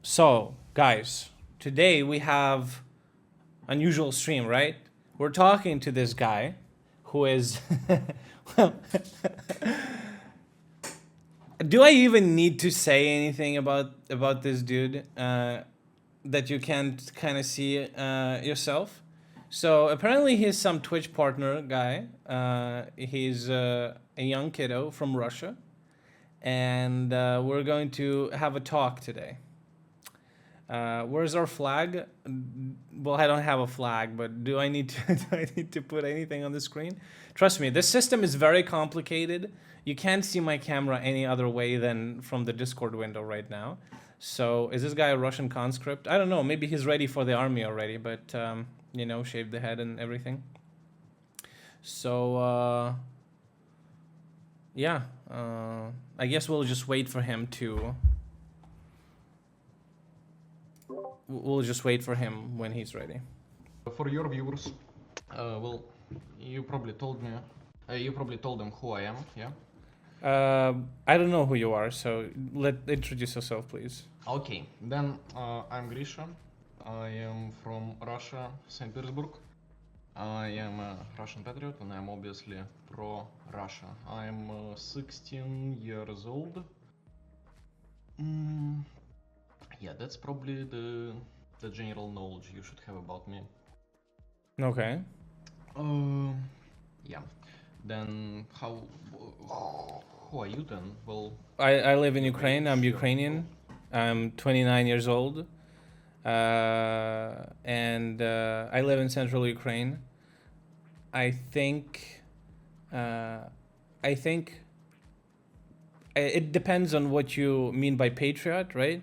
So, guys, today we have unusual stream, right? We're talking to this guy who is well, do I even need to say anything about this dude that you can't kind of see yourself? So apparently he's some Twitch partner guy. He's a young kiddo from Russia, and we're going to have a talk today. Where's our flag? Well, I don't have a flag, but do I need to do I need to put anything on the screen? Trust me, this system is very complicated. You can't see my camera any other way than from the Discord window right now. So is this guy a Russian conscript? I don't know. Maybe he's ready for the army already, but you know, shaved the head and everything. So yeah, I guess we'll just wait for him to. We'll just wait for him when he's ready. For your viewers, well, you probably told me, you probably told them who I am, yeah? I don't know who you are, so introduce yourself, please. Okay, then I'm Grisha. I am from Russia, St. Petersburg. I am a Russian patriot and I'm obviously pro-Russia. I'm 16 years old. Yeah, that's probably the general knowledge you should have about me. Okay. Yeah. Then who are you then? Well, I live in Ukraine. I'm Ukrainian. I'm 29 years old. And I live in central Ukraine. I think it depends on what you mean by patriot, right?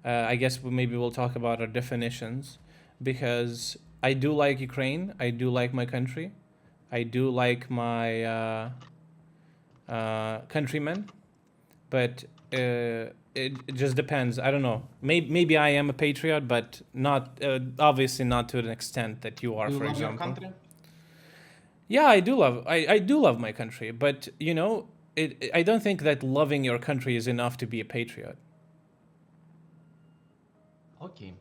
I guess maybe we'll talk about our definitions, because I do like Ukraine. I do like my country. I do like my countrymen, but it just depends. I don't know. Maybe I am a patriot, but not obviously not to an extent that you are, for example. Your country? Yeah, I do love my country, but you know, I don't think that loving your country is enough to be a patriot. Okay.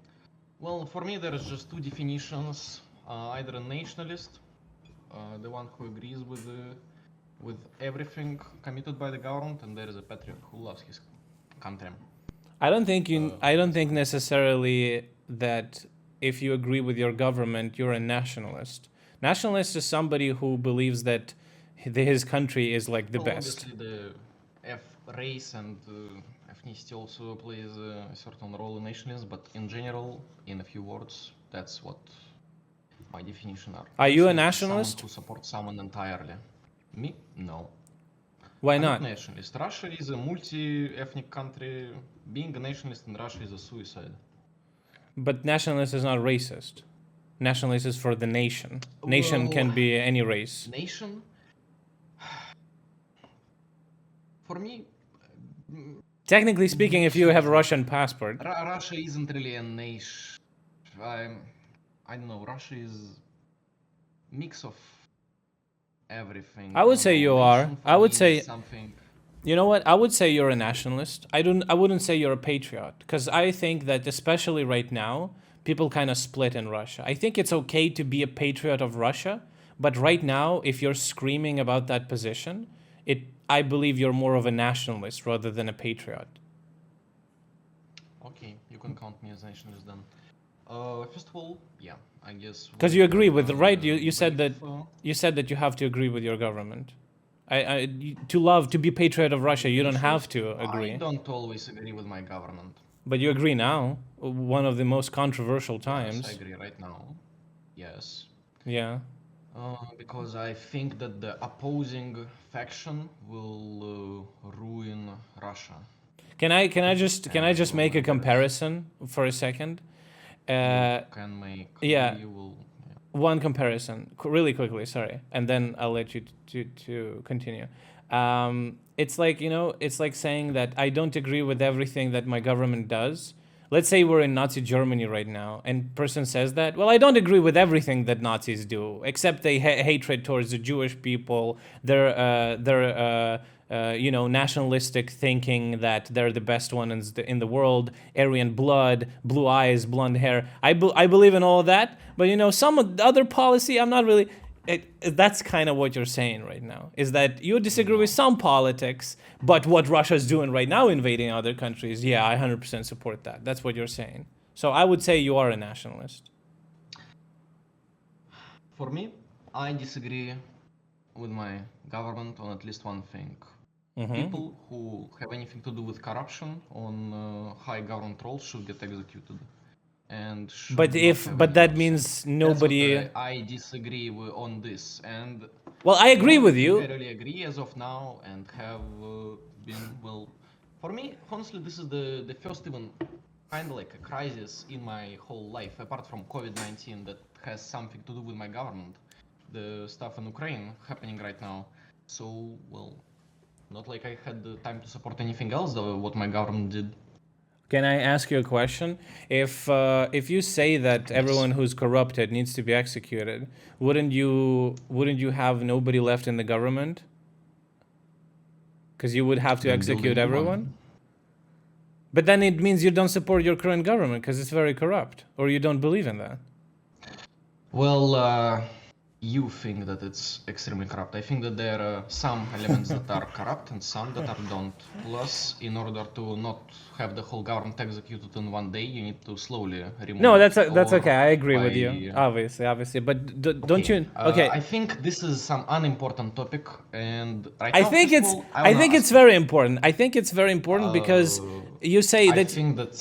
Well, for me there's just two definitions. Either a nationalist, the one who agrees with everything committed by the government, and there is a patriot who loves his country. I don't think necessarily that if you agree with your government, you're a nationalist. Nationalist is somebody who believes that his country is like the best. Obviously, the race and ethnicity also plays a certain role in nationalism, but in general, in a few words, that's what my definition are. Are you a nationalist? Someone who supports someone entirely. Me? No. Why I'm not? Nationalist. Russia is a multi-ethnic country. Being a nationalist in Russia is a suicide. But nationalist is not racist. Nationalist is for the nation. Nation can be any race. Nation? For me... Technically speaking, if you have a Russian passport. Russia isn't really a nation. I don't know, Russia is a mix of everything. I would say you are. I would say something. You know what? I would say you're a nationalist. I wouldn't say you're a patriot, because I think that especially right now, people kind of split in Russia. I think it's okay to be a patriot of Russia, but right now, if you're screaming about that position, I believe you're more of a nationalist rather than a patriot. Okay, you can count me as a nationalist then. First of all, yeah, I guess. Because you agree with right? You said that you have to agree with your government. To be patriot of Russia, you don't have to agree. I don't always agree with my government. But you agree now. One of the most controversial times. Yes, I agree right now. Yes. Yeah. Because I think that the opposing faction will ruin Russia. Can I just make a comparison for a second? Can make. Yeah. You will. One comparison, really quickly, sorry, and then I'll let you to continue. It's like, you know, it's like saying that I don't agree with everything that my government does. Let's say we're in Nazi Germany right now, and person says that, well, I don't agree with everything that Nazis do, except they hatred towards the Jewish people, their nationalistic thinking that they're the best ones in the world, Aryan blood, blue eyes, blonde hair. I believe in all of that, but some other policy, I'm not really. That's kind of what you're saying right now, is that you disagree with some politics, but what Russia's doing right now, invading other countries, yeah, I 100% support that. That's what you're saying. So I would say you are a nationalist. For me, I disagree with my government on at least one thing. People who have anything to do with corruption on high government roles should get executed. And should But not have but any that mercy. means That's nobody. what I disagree on this. And Well, I agree with I you. really agree as of now, and have been, well, for me, honestly, this is the first even kind of like a crisis in my whole life, apart from COVID-19, that has something to do with my government. The stuff in Ukraine happening right now. So, well, not like I had the time to support anything else, though, what my government did. Can I ask you a question? If you say that everyone who's corrupted needs to be executed, wouldn't you have nobody left in the government? Because you would have to Then build a execute new everyone. one. But then it means you don't support your current government because it's very corrupt, or you don't believe in that. Well, you think that it's extremely corrupt. I think that there are some elements that are corrupt and some that are don't. Plus, in order to not have the whole government executed in one day, you need to slowly remove. No, that's it, okay. I or agree with you. by- Obviously. But don't you? Okay. I think this is some unimportant topic, and right I now, think first it's of all, I think it's very important. I think it's very important because you say I that. think that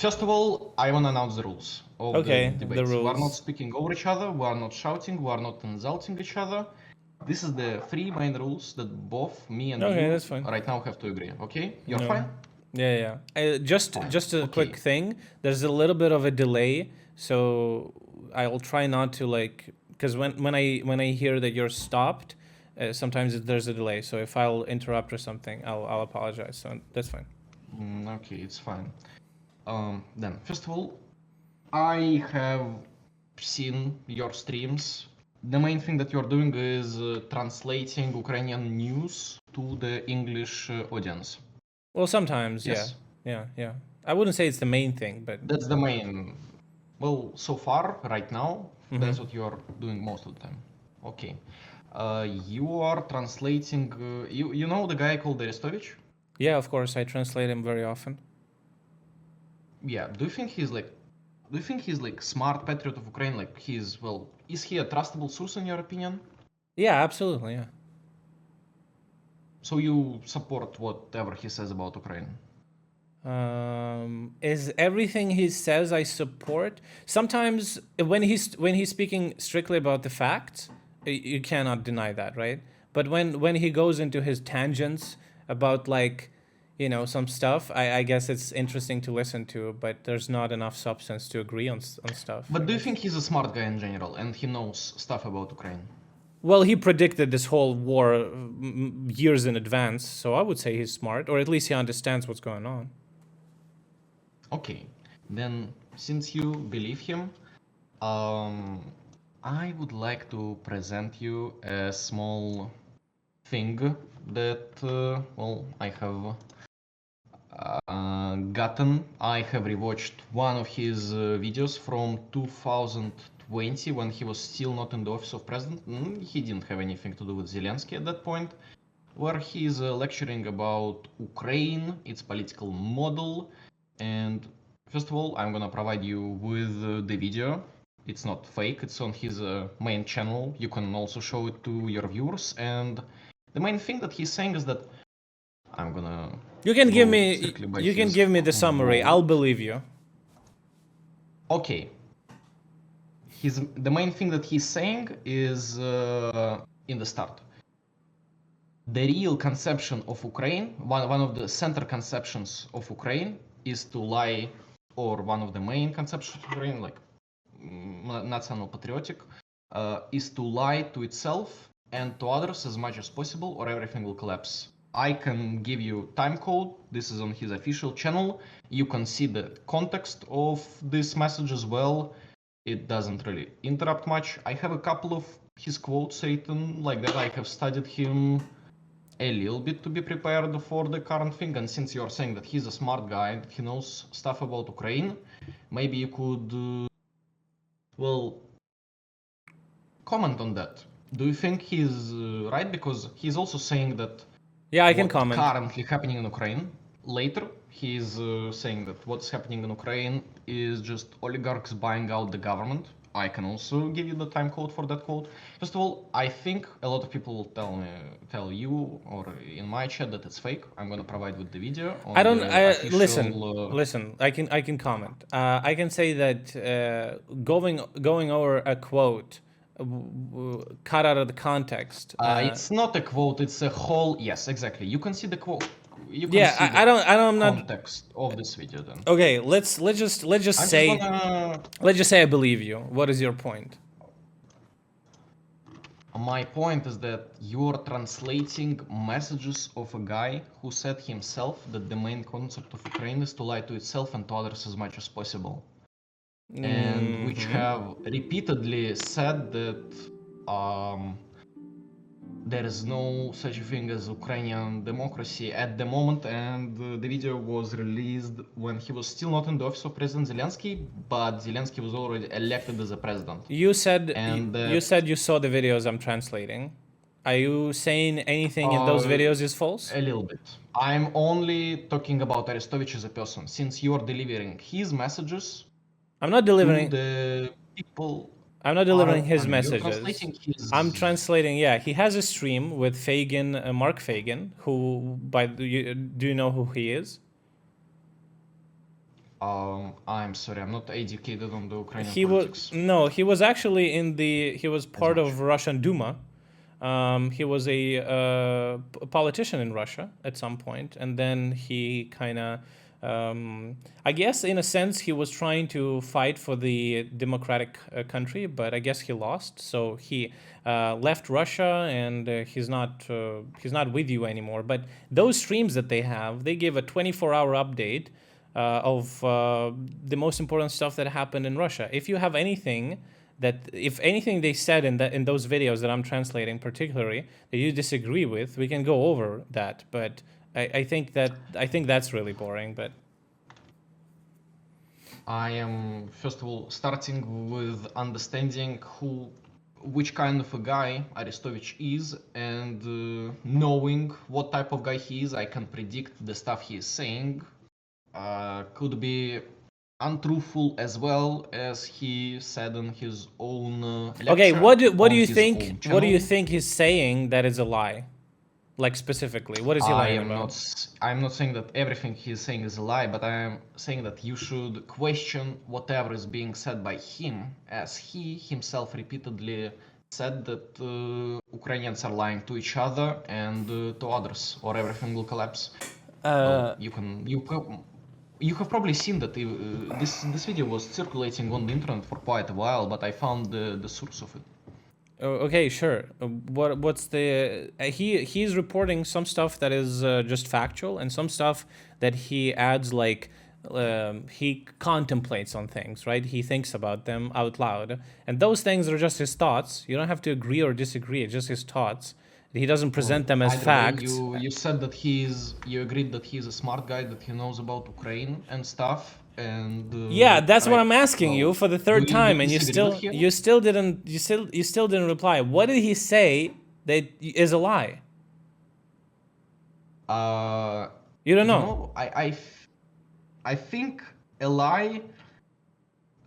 first of all, I want to announce the rules of Okay, the the debates. We are not rules. speaking over each other. We are not shouting. We are not insulting each other. This is the three main rules that both me and Okay, you that's fine. right now have to agree. Okay, you're No. fine. Yeah. Just a Okay. quick thing. There's a little bit of a delay, so I'll try not to because when I hear that you're stopped, sometimes there's a delay. So if I'll interrupt or something, I'll apologize. So that's fine. Okay, it's fine. Then, first of all, I have seen your streams. The main thing that you're doing is translating Ukrainian news to the English audience. Well, sometimes, Yes. yeah. I wouldn't say it's the main thing, but That's the main. Well, so far, right now, that's what you're doing most of the time. Okay. You are translating. You know the guy called Arestovich? yeah, of course, I translate him very often. Yeah. Do you think he's like smart patriot of Ukraine? Like is he a trustable source in your opinion? Yeah, absolutely, yeah. So you support whatever he says about Ukraine? Is everything he says I support? Sometimes when he's speaking strictly about the facts, you cannot deny that, right? But when he goes into his tangents about some stuff, I guess it's interesting to listen to, but there's not enough substance to agree on stuff. But do you think he's a smart guy in general and he knows stuff about Ukraine? Well, he predicted this whole war years in advance, so I would say he's smart, or at least he understands what's going on. Okay, then since you believe him, I would like to present you a small thing that, I have gotten. I have rewatched one of his videos from 2020 when he was still not in the office of president. He didn't have anything to do with Zelensky at that point, where he is lecturing about Ukraine, its political model. And first of all, I'm gonna provide you with the video. It's not fake, it's on his main channel. You can also show it to your viewers. And the main thing that he's saying is that I'm gonna. You can give me the summary. I'll believe you. Okay. The main thing that he's saying is in the start. The real conception of Ukraine, one of the center conceptions of Ukraine, is to lie, or one of the main conceptions of Ukraine, like national patriotic, is to lie to itself and to others as much as possible, or everything will collapse. I can give you time code. This is on his official channel. You can see the context of this message as well. It doesn't really interrupt much. I have a couple of his quotes written like that. I have studied him a little bit to be prepared for the current thing. And since you're saying that he's a smart guy, that he knows stuff about Ukraine, maybe you could, well, comment on that. Do you think he's right? Because he's also saying that Yeah, I can what comment. currently happening in Ukraine, later he's saying that what's happening in Ukraine is just oligarchs buying out the government. I can also give you the time code for that quote. First of all, I think a lot of people will tell you or in my chat that it's fake. I'm gonna provide with the video on I don't. the I official. listen. I can comment. I can say that going over a quote cut out of the context. It's not a quote. It's a whole. Yes, exactly. You can see the quote. You can Yeah, see the I don't. I'm not. context of this video then. Okay, let's just I'm just say gonna. let's just say I believe you. What is your point? My point is that you're translating messages of a guy who said himself that the main concept of Ukraine is to lie to itself and to others as much as possible, and which have repeatedly said that there is no such a thing as Ukrainian democracy at the moment, and the video was released when he was still not in the office of President Zelensky, but Zelensky was already elected as a president. You said And you said you saw the videos I'm translating. Are you saying anything in those videos is false? A little bit. I'm only talking about Arestovich as a person, since you're delivering his messages I'm not delivering. to the people. I'm not delivering his You're messages. translating his. I'm translating. Yeah, he has a stream with Fagin, Mark Fagin, who do you know who he is? I'm sorry, I'm not educated on the Ukrainian He politics. he was actually he was part of Russian Duma. He was a politician in Russia at some point, and then he kind of, I guess, in a sense, he was trying to fight for the democratic country, but I guess he lost. So he left Russia, and he's not with you anymore. But those streams that they give a 24-hour update of the most important stuff that happened in Russia. If you have anything if anything they said in those videos that I'm translating particularly that you disagree with, we can go over that. But I think that's really boring. But I am first of all starting with understanding which kind of a guy Arestovich is, and knowing what type of guy he is, I can predict the stuff he is saying could be untruthful as well as he said in his own lecture. Okay, what do you think? What do you think he's saying that is a lie? Like specifically, what is he lying about? I'm not saying that everything he's saying is a lie, but I am saying that you should question whatever is being said by him, as he himself repeatedly said that Ukrainians are lying to each other and to others, or everything will collapse. You have probably seen that this video was circulating on the internet for quite a while, but I found the source of it. Okay, sure. What's the he's reporting some stuff that is just factual, and some stuff that he adds like he contemplates on things, right? He thinks about them out loud, and those things are just his thoughts. You don't have to agree or disagree. It's just his thoughts. He doesn't present them as facts. You said that you agreed that he's a smart guy, that he knows about Ukraine and stuff. And yeah, that's what I'm asking you for the third time, and you still didn't reply. What did he say that is a lie? You don't know. I think a lie.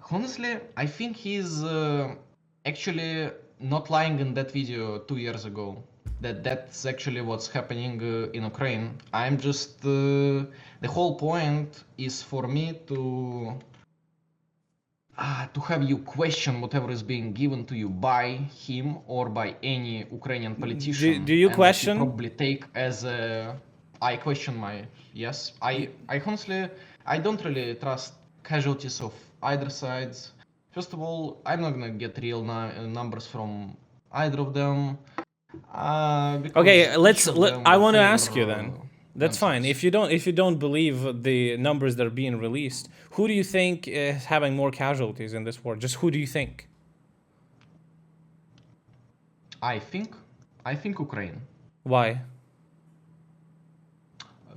Honestly, I think he's actually not lying in that video 2 years ago. That's actually what's happening in Ukraine. I'm just the whole point is for me to have you question whatever is being given to you by him or by any Ukrainian politician. Do you question? You probably take as a. I question my yes. I honestly I don't really trust casualties of either sides. First of all, I'm not gonna get real numbers from either of them. Okay, I want to ask you then. That's fine. If you don't believe the numbers that are being released, who do you think is having more casualties in this war? Just who do you think? I think Ukraine. Why?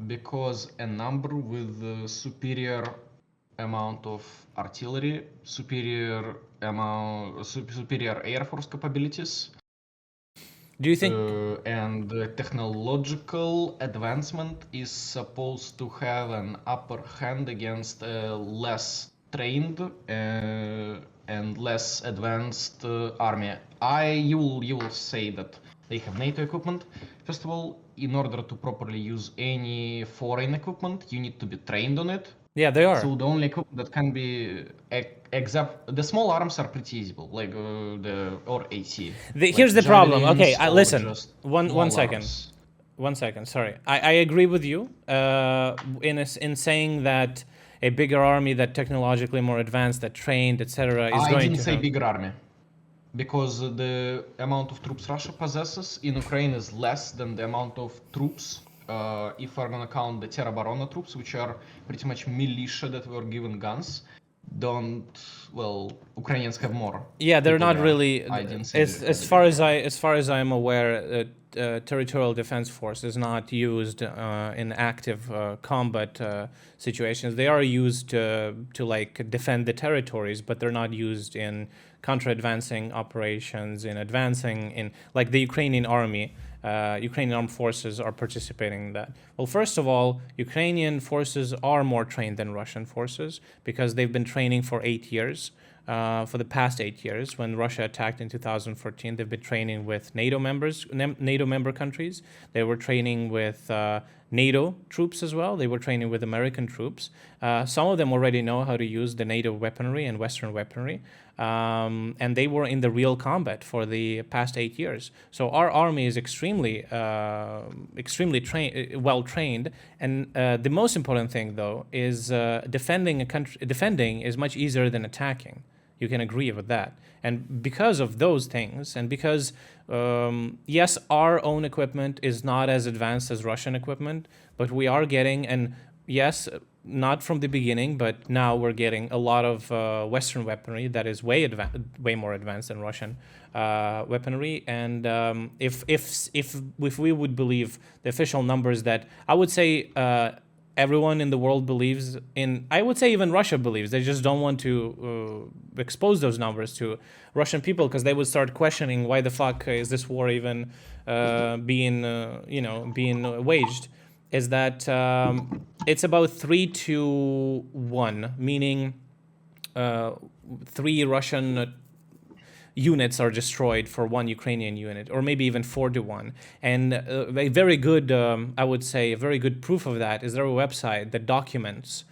because a number with superior amount of artillery, superior air force capabilities, Do you think and the technological advancement is supposed to have an upper hand against a less trained and less advanced army? You will say that they have NATO equipment. First of all, in order to properly use any foreign equipment, you need to be trained on it. yeah, they are. So the only equipment that can be except the small arms are pretty usable, like the or AC. Here's Like the problem. Okay, javelins or listen. just One small second. arms. 1 second. Sorry, I agree with you. In saying that a bigger army that technologically more advanced, that trained, etc., is I going didn't to say have. bigger army because the amount of troops Russia possesses in Ukraine is less than the amount of troops. If we're gonna count the Teroborona troops, which are pretty much militia that were given guns, don't well Ukrainians have more Yeah, they're people not there. really. I didn't say As they had as a far bigger as army. I am aware, territorial defense force is not used in active combat situations. They are used to like defend the territories, but they're not used in counter-advancing operations. In advancing in like the Ukrainian army. Ukrainian armed forces are participating in that. Well, first of all, Ukrainian forces are more trained than Russian forces because they've been training for 8 years. For the past 8 years, when Russia attacked in 2014, they've been training with NATO members, NATO member countries. They were training with NATO troops as well. They were training with American troops. Some of them already know how to use the NATO weaponry and Western weaponry. And they were in the real combat for the past 8 years. So our army is extremely well trained. And the most important thing, though, is defending a country. Defending is much easier than attacking. You can agree with that. And because of those things, and because, yes, our own equipment is not as advanced as Russian equipment, but we are getting, and yes, not from the beginning, but now we're getting a lot of Western weaponry that is way more advanced than Russian weaponry. And if we would believe the official numbers that I would say everyone in the world believes in, I would say even Russia believes, they just don't want to expose those numbers to Russian people because they would start questioning why the fuck is this war even being waged. Is that it's about 3-1, meaning 3 Russian units are destroyed for 1 Ukrainian unit, or maybe even 4-1. And a very good, I would say, a very good proof of that is their website that documents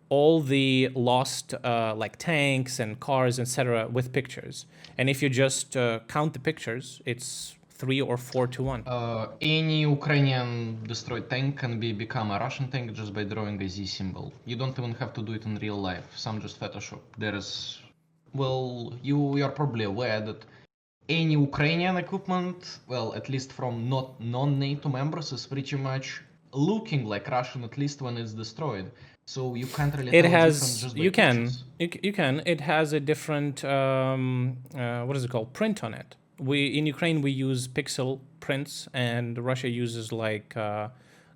all the lost like tanks and cars, etc., with pictures. And if you just count the pictures, it's 3 or 4-1. Any Ukrainian destroyed tank can become a Russian tank just by drawing a Z symbol. You don't even have to do it in real life. Some just Photoshop. You are probably aware that any Ukrainian equipment, well, at least from not non-NATO members, is pretty much looking like Russian, at least when it's destroyed. So you can't really It tell the difference has, just by you can, pictures. you can. It has a different, what is it called, print on it. In Ukraine we use pixel prints, and Russia uses like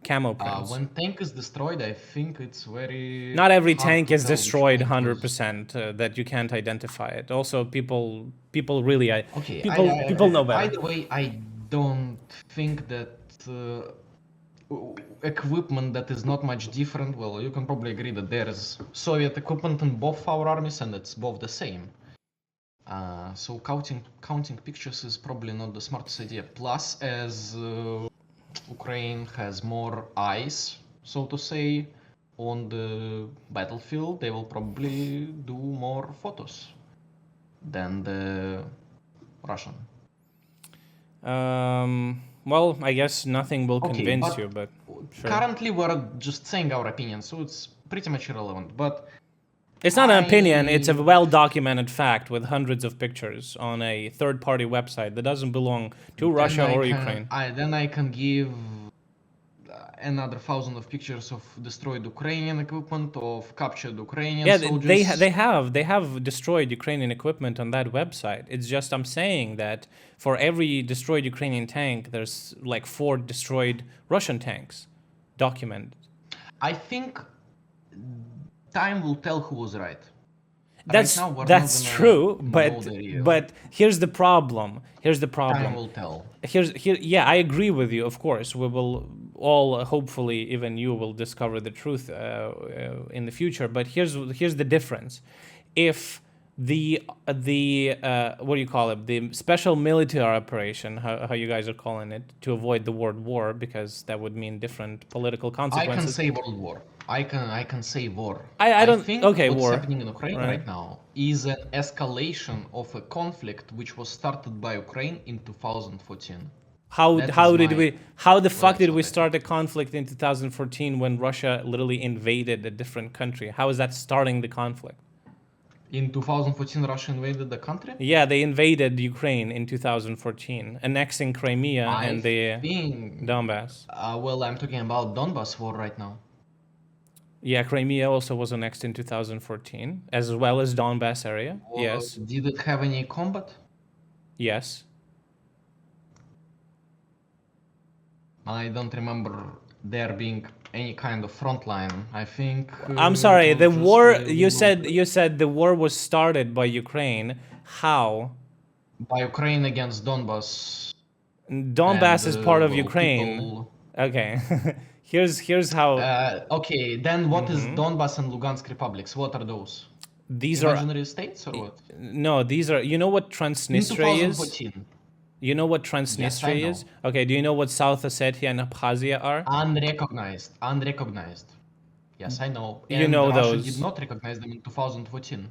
camo prints. When tank is destroyed, I think it's very Not every hard tank to is tell which destroyed tank was. 100%. That you can't identify it. Also, people really, Okay, people know better. either way, I don't think that equipment that is not much different. Well, you can probably agree that there is Soviet equipment in both our armies, and it's both the same. So counting pictures is probably not the smartest idea. Plus, as Ukraine has more eyes, so to say, on the battlefield, they will probably do more photos than the Russian. Well, I guess nothing will Okay, convince but you, but sure. currently we're just saying our opinion, so it's pretty much irrelevant. But It's not an opinion, it's a well-documented fact with hundreds of pictures on a third-party website that doesn't belong to Russia or Ukraine. Then I can give another 1,000 of pictures of destroyed Ukrainian equipment, of captured Ukrainian Yeah, soldiers. they have destroyed Ukrainian equipment on that website. It's just I'm saying that for every destroyed Ukrainian tank, there's like 4 destroyed Russian tanks. documented. I think time will tell who was right. That's Right now, we're that's not gonna true, know the real. but here's the problem. Here's the Time problem. will tell. Yeah, I agree with you. Of course, we will all hopefully, even you will discover the truth in the future. But here's the difference. If the what do you call it? The special military operation, how you guys are calling it, to avoid the word war, because that would mean different political I can consequences. say world war. I can say war. I don't. think Okay, what's war. happening in Ukraine Right. right now is an escalation of a conflict which was started by Ukraine in 2014. How That how is did my- we how the fuck that's did what we I think. start a conflict in 2014 when Russia literally invaded a different country? How is that starting the conflict? In 2014, Russia invaded the country. Yeah, they invaded Ukraine in 2014, annexing Crimea I and the think. Donbass. Well, I'm talking about Donbass war right now. Yeah, Crimea also was annexed in 2014, as well as Donbass area. Well, Yes, did it have any combat? yes. I don't remember there being any kind of front line. I think. I'm it sorry. was The just war. the You little- said the war was started by Ukraine. How? by Ukraine against Donbass. Donbass and, is part of well, Ukraine. people- Okay. here's how Okay, then what is Donbass and Lugansk republics? What are those? these are. Imaginary states or what? No, these are. You know what In Transnistria is? 2014. You know what Transnistria know. is? Okay. Do you know what South Ossetia and Abkhazia are? Unrecognized. Unrecognized. Yes, I know. You And know Russia those. did not recognize them in 2014.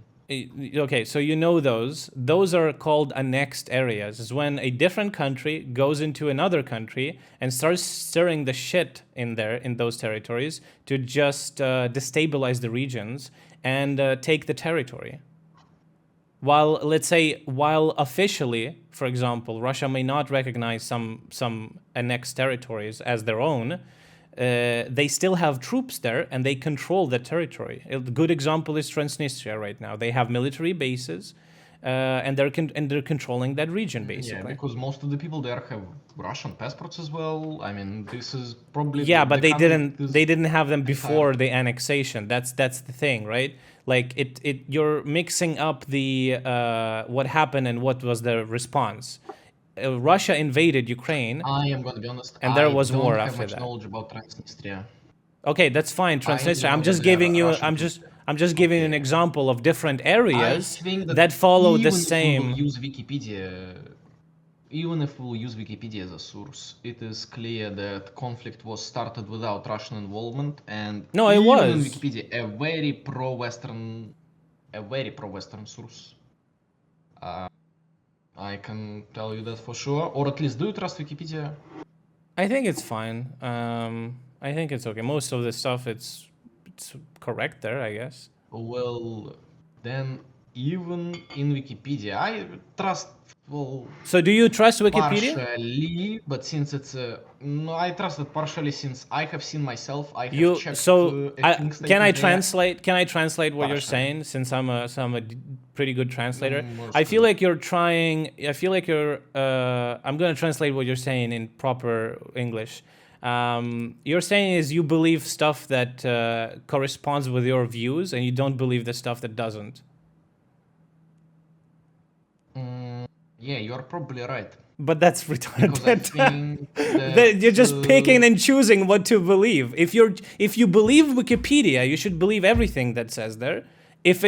Okay, so you know those. Those are called annexed areas. Is when a different country goes into another country and starts stirring the shit in there in those territories to just destabilize the regions and take the territory. While let's say while officially, for example, Russia may not recognize some annexed territories as their own, they still have troops there and they control the territory. A good example is Transnistria right now. They have military bases, and they're controlling that region Yeah, basically. because most of the people there have Russian passports as well. I mean, this is probably Yeah, the but they conflict is didn't have them entire. before the annexation. That's the thing, right? Like you're mixing up the what happened and what was the response. Russia invaded Ukraine. I am gonna be honest. And there I was don't war have after much that. knowledge about Transnistria. Okay, that's fine. Transnistria. I'm just know that giving you. Russian I'm just giving you an Okay. example of different I areas think that follow the even if we same. will use Wikipedia, even if we will use Wikipedia as a source, it is clear that conflict was started without Russian involvement, and No, it even in was. Wikipedia, a very pro-Western source. I can tell you that for sure. Or at least, do you trust Wikipedia? I think it's fine. I think it's okay. Most of the stuff it's correct there, I guess. Well, then even in Wikipedia, I trust. Well, So do you trust Wikipedia? partially, but since it's no, I trust it partially since I have seen myself. I have You checked. so a thing can I stated there. translate? Can I translate what you're Partially. saying? Since I'm a pretty good translator, Most I feel of- like you're trying. I feel like you're. I'm gonna translate what you're saying in proper English. You're saying is you believe stuff that corresponds with your views, and you don't believe the stuff that doesn't. Yeah, you're probably right. But that's Because I retarded. think That you're just that, picking and choosing what to believe. If you believe Wikipedia, you should believe everything that says there. If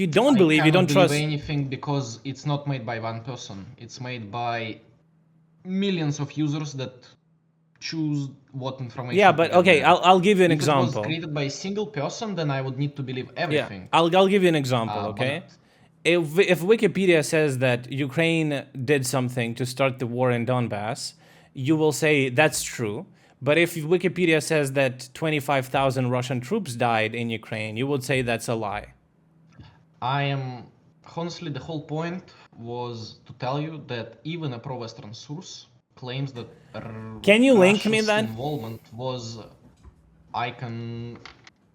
you don't believe, you cannot don't trust. anything because it's not made by one person. It's made by millions of users that choose what information. Yeah, to but get okay, there. I'll give you an If it was example. created by a single person, then I would need to believe Yeah, everything. I'll give you an example. Okay, But if Wikipedia says that Ukraine did something to start the war in Donbass, you will say that's true. But if Wikipedia says that 25,000 Russian troops died in Ukraine, you would say that's a lie. I am honestly, the whole point was to tell you that even a pro-Western source claims that Can you link me Russia's that? involvement was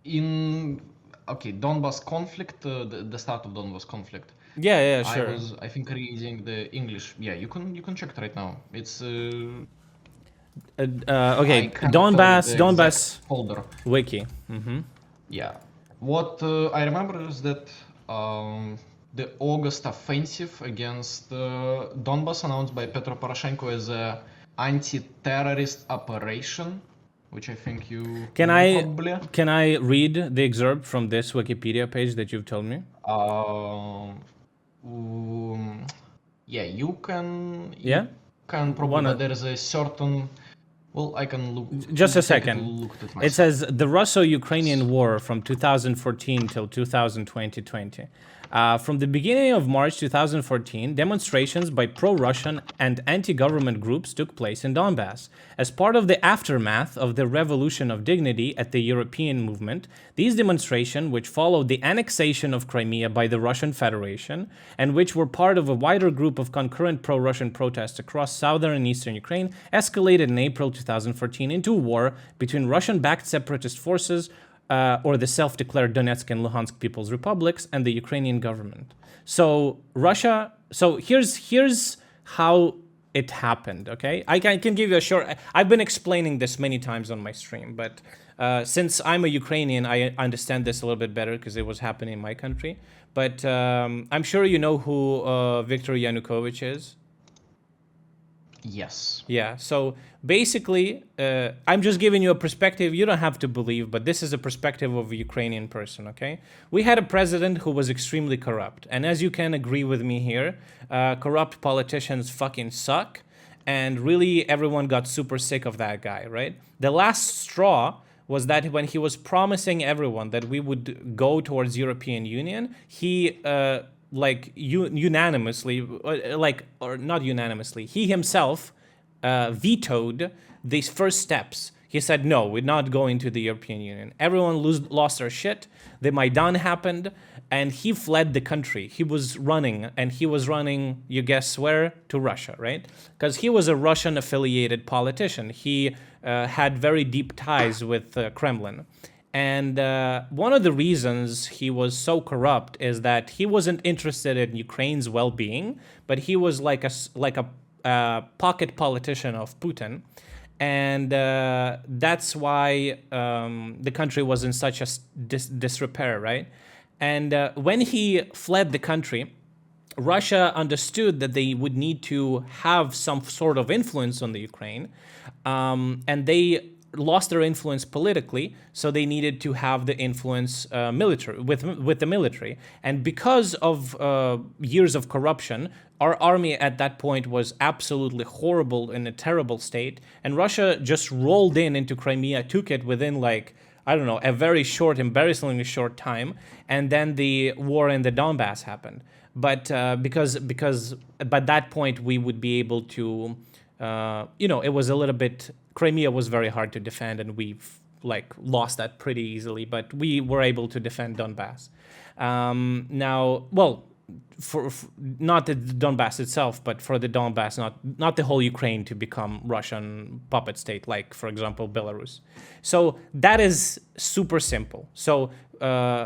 in Donbass conflict, the start of Donbass conflict. Yeah, sure. I think reading the English. Yeah, you can check it right now. It's Okay, I cannot tell you the Donbass exact folder. wiki. Yeah. What I remember is that the August offensive against Donbass announced by Petro Poroshenko as a anti-terrorist operation, which I think you know probably. Can I read the excerpt from this Wikipedia page that you've told me? Yeah, you can Yeah? probably, Wanna but there is a certain. Well, I can look. just a Just take it to second. look at it It myself. says the Russo-Ukrainian War from 2014 till 2020. From the beginning of March 2014, demonstrations by pro-Russian and anti-government groups took place in Donbass. As part of the aftermath of the Revolution of Dignity at the European movement, these demonstrations, which followed the annexation of Crimea by the Russian Federation, and which were part of a wider group of concurrent pro-Russian protests across southern and eastern Ukraine, escalated in April 2014 into a war between Russian-backed separatist forces or the self-declared Donetsk and Luhansk People's Republics and the Ukrainian government. So Russia. So here's how it happened. Okay, I can give you a short. I've been explaining this many times on my stream, but since I'm a Ukrainian, I understand this a little bit better because it was happening in my country. But I'm sure you know who Viktor Yanukovych is. Yes. Yeah, so basically, I'm just giving you a perspective. You don't have to believe, but this is a perspective of a Ukrainian person, okay? We had a president who was extremely corrupt. And as you can agree with me here, corrupt politicians fucking suck. And really, everyone got super sick of that guy, right? The last straw was that when he was promising everyone that we would go towards European Union, he unanimously, or not unanimously, he himself vetoed these first steps. He said, no, we're not going to the European Union. Everyone lost their shit. The Maidan happened, and he fled the country. He was running, you guess where? To Russia, right? Because he was a Russian-affiliated politician. He had very deep ties with Kremlin. And one of the reasons he was so corrupt is that he wasn't interested in Ukraine's well-being, but he was like a pocket politician of Putin. And that's why the country was in such a disrepair, right? And when he fled the country, Russia understood that they would need to have some sort of influence on the Ukraine, and they lost their influence politically, so they needed to have the influence military with the military. And because of years of corruption, our army at that point was absolutely horrible, in a terrible state, and Russia just rolled into Crimea, took it within a very short, embarrassingly short time, and then the war in the Donbass happened. But because by that point we would be able to, it was a little bit. Crimea was very hard to defend, and we've lost that pretty easily. But we were able to defend Donbass. For not the Donbass itself, but for the Donbass, not the whole Ukraine to become Russian puppet state, like for example Belarus. So that is super simple. So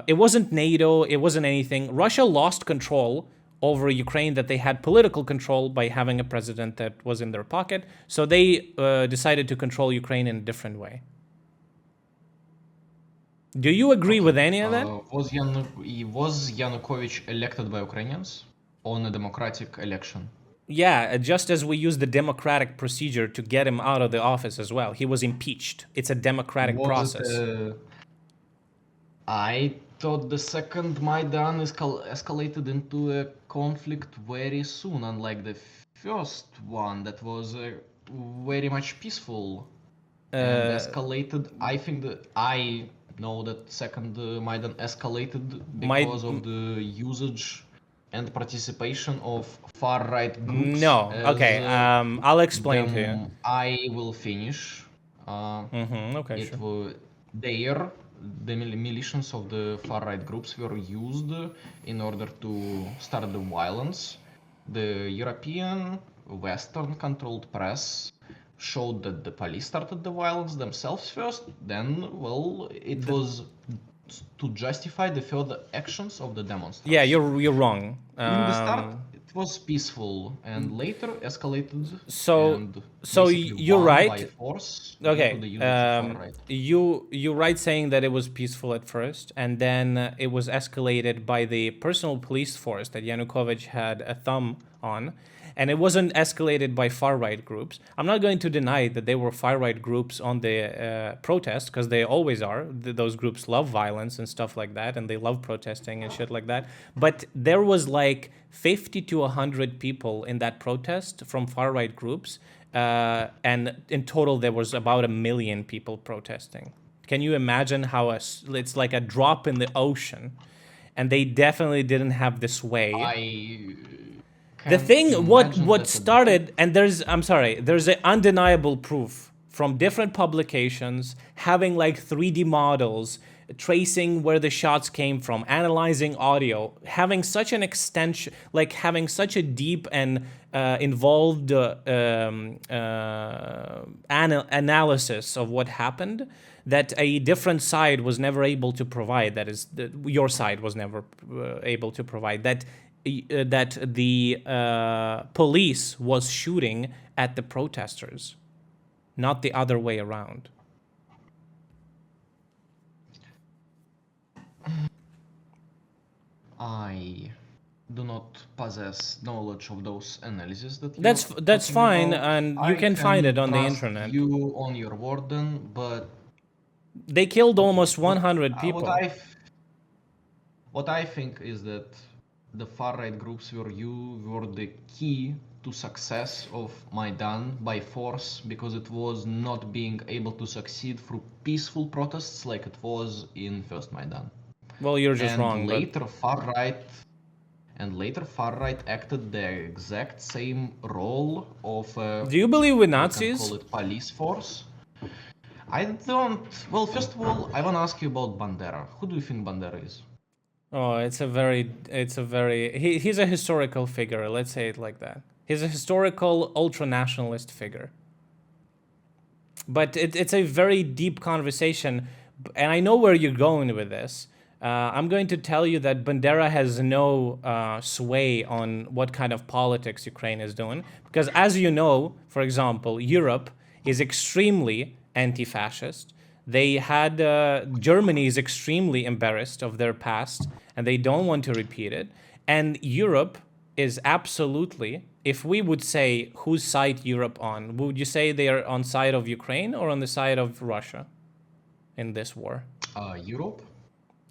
it wasn't NATO, it wasn't anything. Russia lost control over Ukraine, that they had political control by having a president that was in their pocket. So they decided to control Ukraine in a different way. Do you agree with any of that? Was Yanukovych elected by Ukrainians on a democratic election? Yeah, just as we used the democratic procedure to get him out of the office as well. He was impeached. It's a democratic process. I thought the second Maidan escalated into a conflict very soon, unlike the first one that was very much peaceful and escalated. I think that I know that second Maidan escalated because of the usage and participation of far-right groups. No, okay, I'll explain to you. I will finish. Okay, sure. The militias of the far-right groups were used in order to start the violence. The European, Western-controlled press showed that the police started the violence themselves first. Then, it was to justify the further actions of the demonstrators. Yeah, you're wrong. In the start, It was peaceful and later escalated So, and so basically you're won by right. force due to Okay. the use of the far right. You're right saying that it was peaceful at first, and then it was escalated by the personal police force that Yanukovych had a thumb on, and it wasn't escalated by far right groups. I'm not going to deny that there were far right groups on the protest, because they always are. Those groups love violence and stuff like that, and they love protesting and shit like that. But there was like 50 to 100 people in that protest from far right groups, and in total there was about 1 million people protesting. Can you imagine how it's like a drop in the ocean, and they definitely didn't have this way. I The can thing, imagine what that a bit. started, and there's an undeniable proof from different publications having like 3D models, tracing where the shots came from, analyzing audio, having such an extension, like having such a deep and involved analysis of what happened, that a different side was never able to provide. That is, your side was never able to provide. That the police was shooting at the protesters, not the other way around. I do not possess knowledge of those analyses that you're That's talking fine, about. and you I can find it can on the trust internet. you on your warden, but They killed okay. almost 100 people. What I think is that the far right groups were the key to success of Maidan by force, because it was not being able to succeed through peaceful protests like it was in first Maidan. Well, you're just And wrong, but later far right acted the exact same role of do you believe with we can call Nazis? it police force. I don't. Well, first of all, I want to ask you about Bandera. Who do you think Bandera is? Oh, he's a historical figure, let's say it like that. He's a historical ultra-nationalist figure. But it's a very deep conversation, and I know where you're going with this. I'm going to tell you that Bandera has no sway on what kind of politics Ukraine is doing, because as you know, for example, Europe is extremely anti-fascist. They had Germany is extremely embarrassed of their past, and they don't want to repeat it. And Europe is absolutely, if we would say whose side Europe on, would you say they are on side of Ukraine or on the side of Russia in this war? Europe?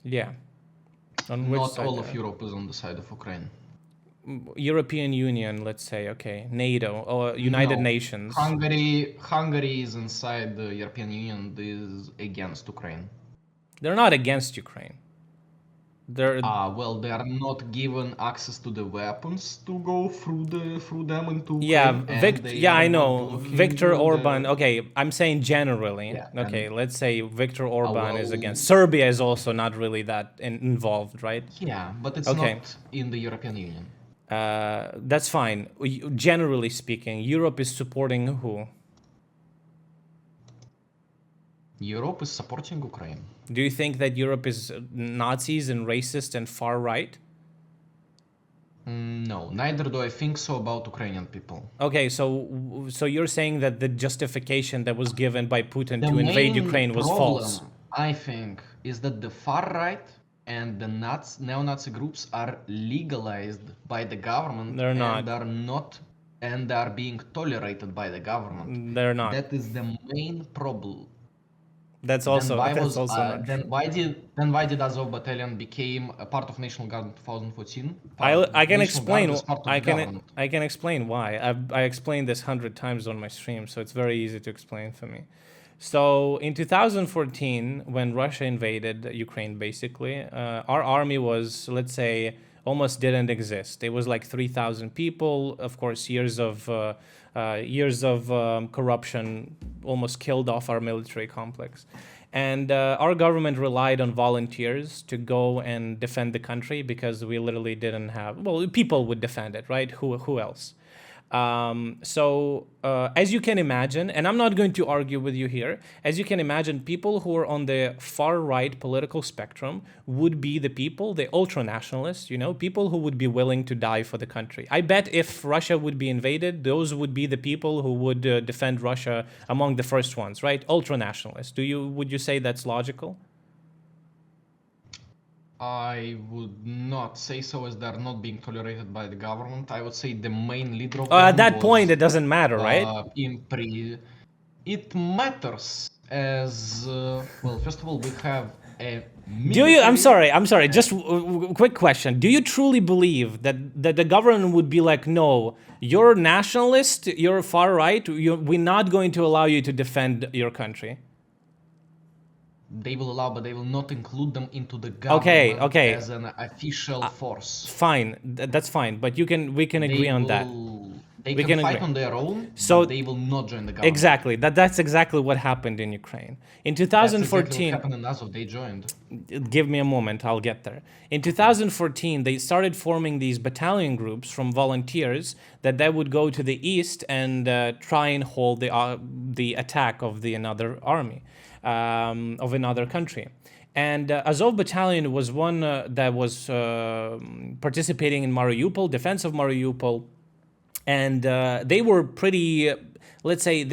Yeah. On which Not side? all of Europe is on the side of Ukraine. European Union, let's say, okay, NATO or United No. Nations. Hungary is inside the European Union, is against Ukraine. They're not against Ukraine. They're Well, they are not given access to the weapons to go through them into yeah, Ukraine, and they yeah, are I not know. blocking Viktor Orban. the Okay, I'm saying generally. yeah. Okay, And let's say Viktor Orban is against. well, Serbia is also not really that involved, right? yeah, but it's Okay, not in the European Union. that's fine. Generally speaking, Europe is supporting who? Europe is supporting Ukraine. Do you think that Europe is Nazis and racist and far right? No, neither do I think so about Ukrainian people. Okay, so you're saying that the justification that was given by Putin The to invade main Ukraine was false. problem, I think, is that the far right and the neo-Nazi groups are legalized by the government They're not. and are not and are being tolerated by the government. They're not. That is the main problem. That's also not true. Then why did Azov Battalion became a part of National Guard in 2014? I can National Guard explain. is part of the government. I can explain why. I explained this 100 times on my stream, so it's very easy to explain for me. So in 2014, when Russia invaded Ukraine, basically, our army was, let's say, almost didn't exist. It was like 3,000 people. Of course, years of corruption almost killed off our military complex. And our government relied on volunteers to go and defend the country, because we literally didn't have, well, people would defend it, right? Who else? As you can imagine, and I'm not going to argue with you here, as you can imagine, people who are on the far right political spectrum would be the people, the ultra nationalists, people who would be willing to die for the country. I bet if Russia would be invaded, those would be the people who would defend Russia among the first ones, right? Ultra nationalists. Would you say that's logical? I would not say so, as they're not being tolerated by the government. I would say the main leader of At them that point, was it doesn't matter, right? It matters as well. First of all, we have a Do you? I'm military. sorry. Just quick question. Do you truly believe that the government would be like, no, you're nationalist, you're far right, we're not going to allow you to defend your country? They will allow, but they will not include them into the Okay, government okay. as an official force. Fine, that's fine. But we can agree on that. They We can can fight agree. on their own, So- but they will not join the government. Exactly. That's exactly what happened in Ukraine. In That's exactly 2014, what happened in Azov. They joined. give me a moment, I'll get there. In 2014, they started forming these battalion groups from volunteers that they would go to the east and try and hold the attack of another army, of another country. And Azov Battalion was one that was participating in Mariupol, defense of Mariupol, and they were pretty, let's say,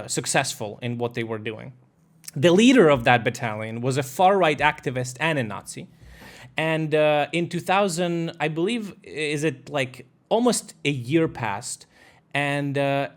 successful in what they were doing. The leader of that battalion was a far-right activist and a Nazi. And in 2000, I believe, is it like almost a year passed? And I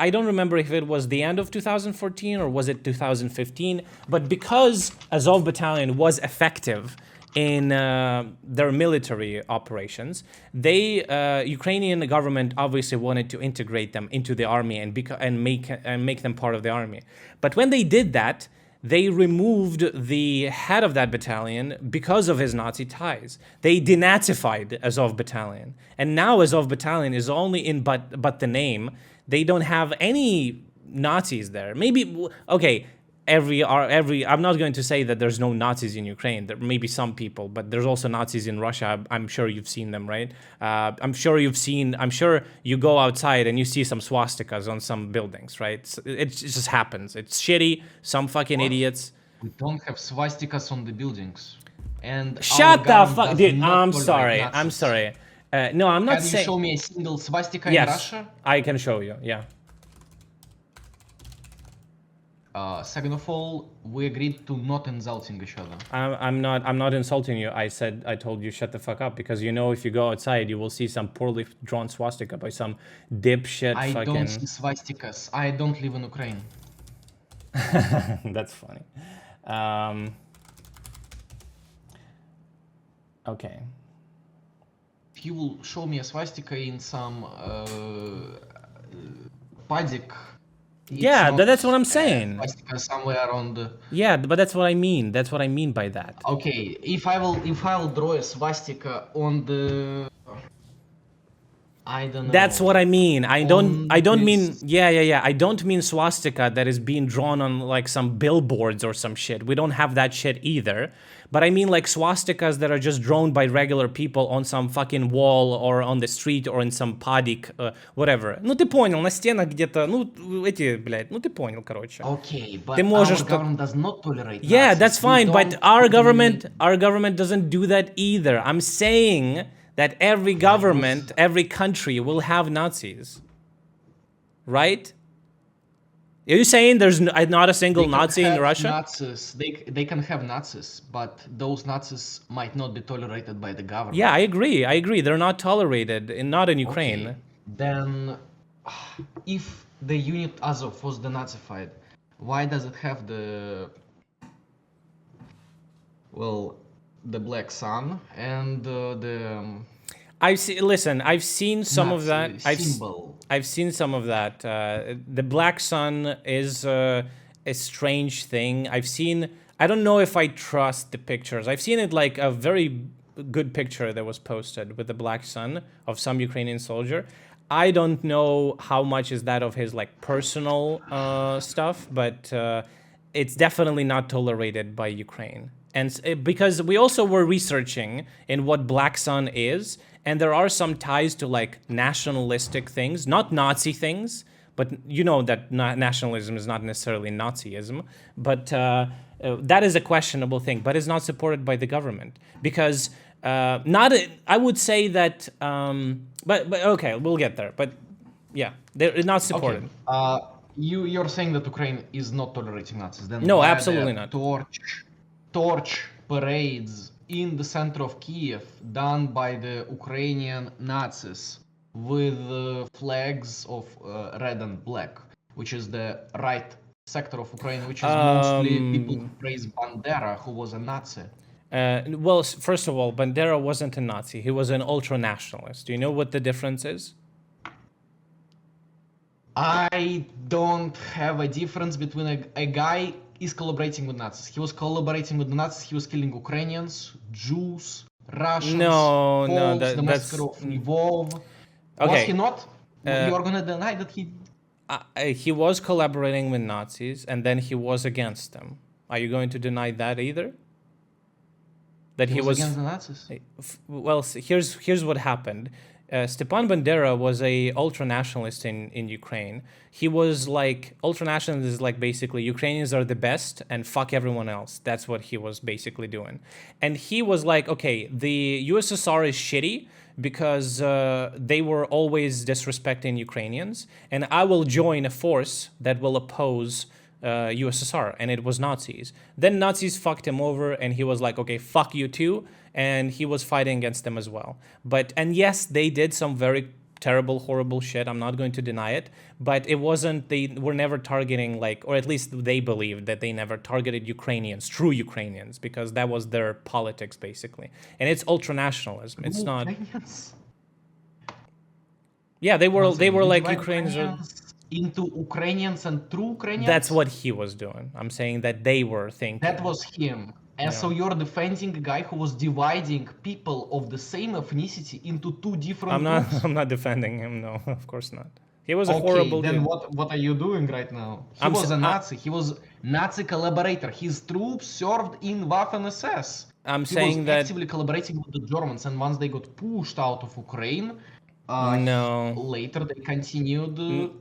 don't remember if it was the end of 2014 or was it 2015, but because Azov Battalion was effective in their military operations, Ukrainian government obviously wanted to integrate them into the army and make them part of the army. But when they did that, they removed the head of that battalion because of his Nazi ties. They denazified Azov Battalion, and now Azov Battalion is only in but the name. They don't have any Nazis there. Maybe okay. I'm not going to say that there's no Nazis in Ukraine. There may be some people, but there's also Nazis in Russia. I'm sure you've seen them, right? I'm sure you go outside and you see some swastikas on some buildings, right? It just happens. It's shitty. Some fucking idiots. We don't have swastikas on the buildings. And Shut the fuck, dude. I'm sorry. No, I'm not saying. Can you show me a single swastika in Russia? I can show you. Yeah. Second of all, we agreed to not insulting each other. I'm not insulting you. I told you shut the fuck up because if you go outside, you will see some poorly drawn swastika by some dipshit. I don't see swastikas. I don't live in Ukraine. That's funny. Okay. If you will show me a swastika in some paddock. Yeah, that's what I'm saying. Somewhere on the. Yeah, but that's what I mean. That's what I mean by that. Okay, if I will draw a swastika on the. I don't know. That's what I mean. I don't mean. Yeah. I don't mean swastika that is being drawn on like some billboards or some shit. We don't have that shit either. But I mean like swastikas that are just drawn by regular people on some fucking wall or on the street or in some paddock, whatever. Ну ты понял, на стенах где-то, ты понял, короче. Okay, but our government does not tolerate Nazis. Yeah, that's fine, but our government doesn't do that either. I'm saying that every government, every country will have Nazis. Right? Are you saying there's not a single Nazi in Russia? Nazis. They can have Nazis, but those Nazis might not be tolerated by the government. Yeah, I agree. They're not tolerated, not in Ukraine. Okay. Then, if the unit Azov was denazified, why does it have the Black Sun and the I've seen some of that. Symbol. I've seen some of that. The Black Sun is a strange thing. I don't know if I trust the pictures. I've seen it like a very good picture that was posted with the Black Sun of some Ukrainian soldier. I don't know how much is that of his like personal stuff, but it's definitely not tolerated by Ukraine. And because we also were researching in what Black Sun is, and there are some ties to like nationalistic things, not Nazi things, but you know that nationalism is not necessarily Nazism, but that is a questionable thing, but it's not supported by the government because I would say that, but okay, we'll get there, but yeah, they're not supported. Okay. You're saying that Ukraine is not tolerating Nazis. Then No, why are absolutely there not. torch parades in the center of Kiev done by the Ukrainian Nazis with flags of red and black, which is the right sector of Ukraine, which is mostly people who praise Bandera, who was a Nazi. Well, first of all, Bandera wasn't a Nazi. He was an ultra-nationalist. Do you know what the difference is? I don't have a difference between a guy is collaborating with Nazis. He was collaborating with the Nazis. He was killing Ukrainians, Jews, Russians, Poles, the massacre of Lvov. Okay. Was he not? You're gonna deny that he... He was collaborating with Nazis, and then he was against them. Are you going to deny that either? That he was against the Nazis? Well, here's what happened. Stepan Bandera was a ultra-nationalist in Ukraine. He was like, ultra-nationalist is like basically Ukrainians are the best and fuck everyone else. That's what he was basically doing. And he was like, okay, the USSR is shitty because they were always disrespecting Ukrainians, and I will join a force that will oppose USSR, and it was Nazis. Then Nazis fucked him over, and he was like, okay, fuck you too, and he was fighting against them as well. And yes, they did some very terrible, horrible shit, I'm not going to deny it, but it wasn't, they were never targeting, like, or at least they believed that they never targeted Ukrainians, true Ukrainians, because that was their politics, basically. And it's ultra-nationalism, it's not... Yeah, they were like Ukrainians are... Into Ukrainians and true Ukrainians? That's what he was doing. I'm saying that they were thinking. That was him. And so you're defending a guy who was dividing people of the same ethnicity into two different groups? I'm not defending him, no, of course not. He was a horrible dude. Then what are you doing right now? He was a Nazi. He was Nazi collaborator. His troops served in Waffen-SS. I'm saying that... He was actively collaborating with the Germans, and once they got pushed out of Ukraine, later they continued...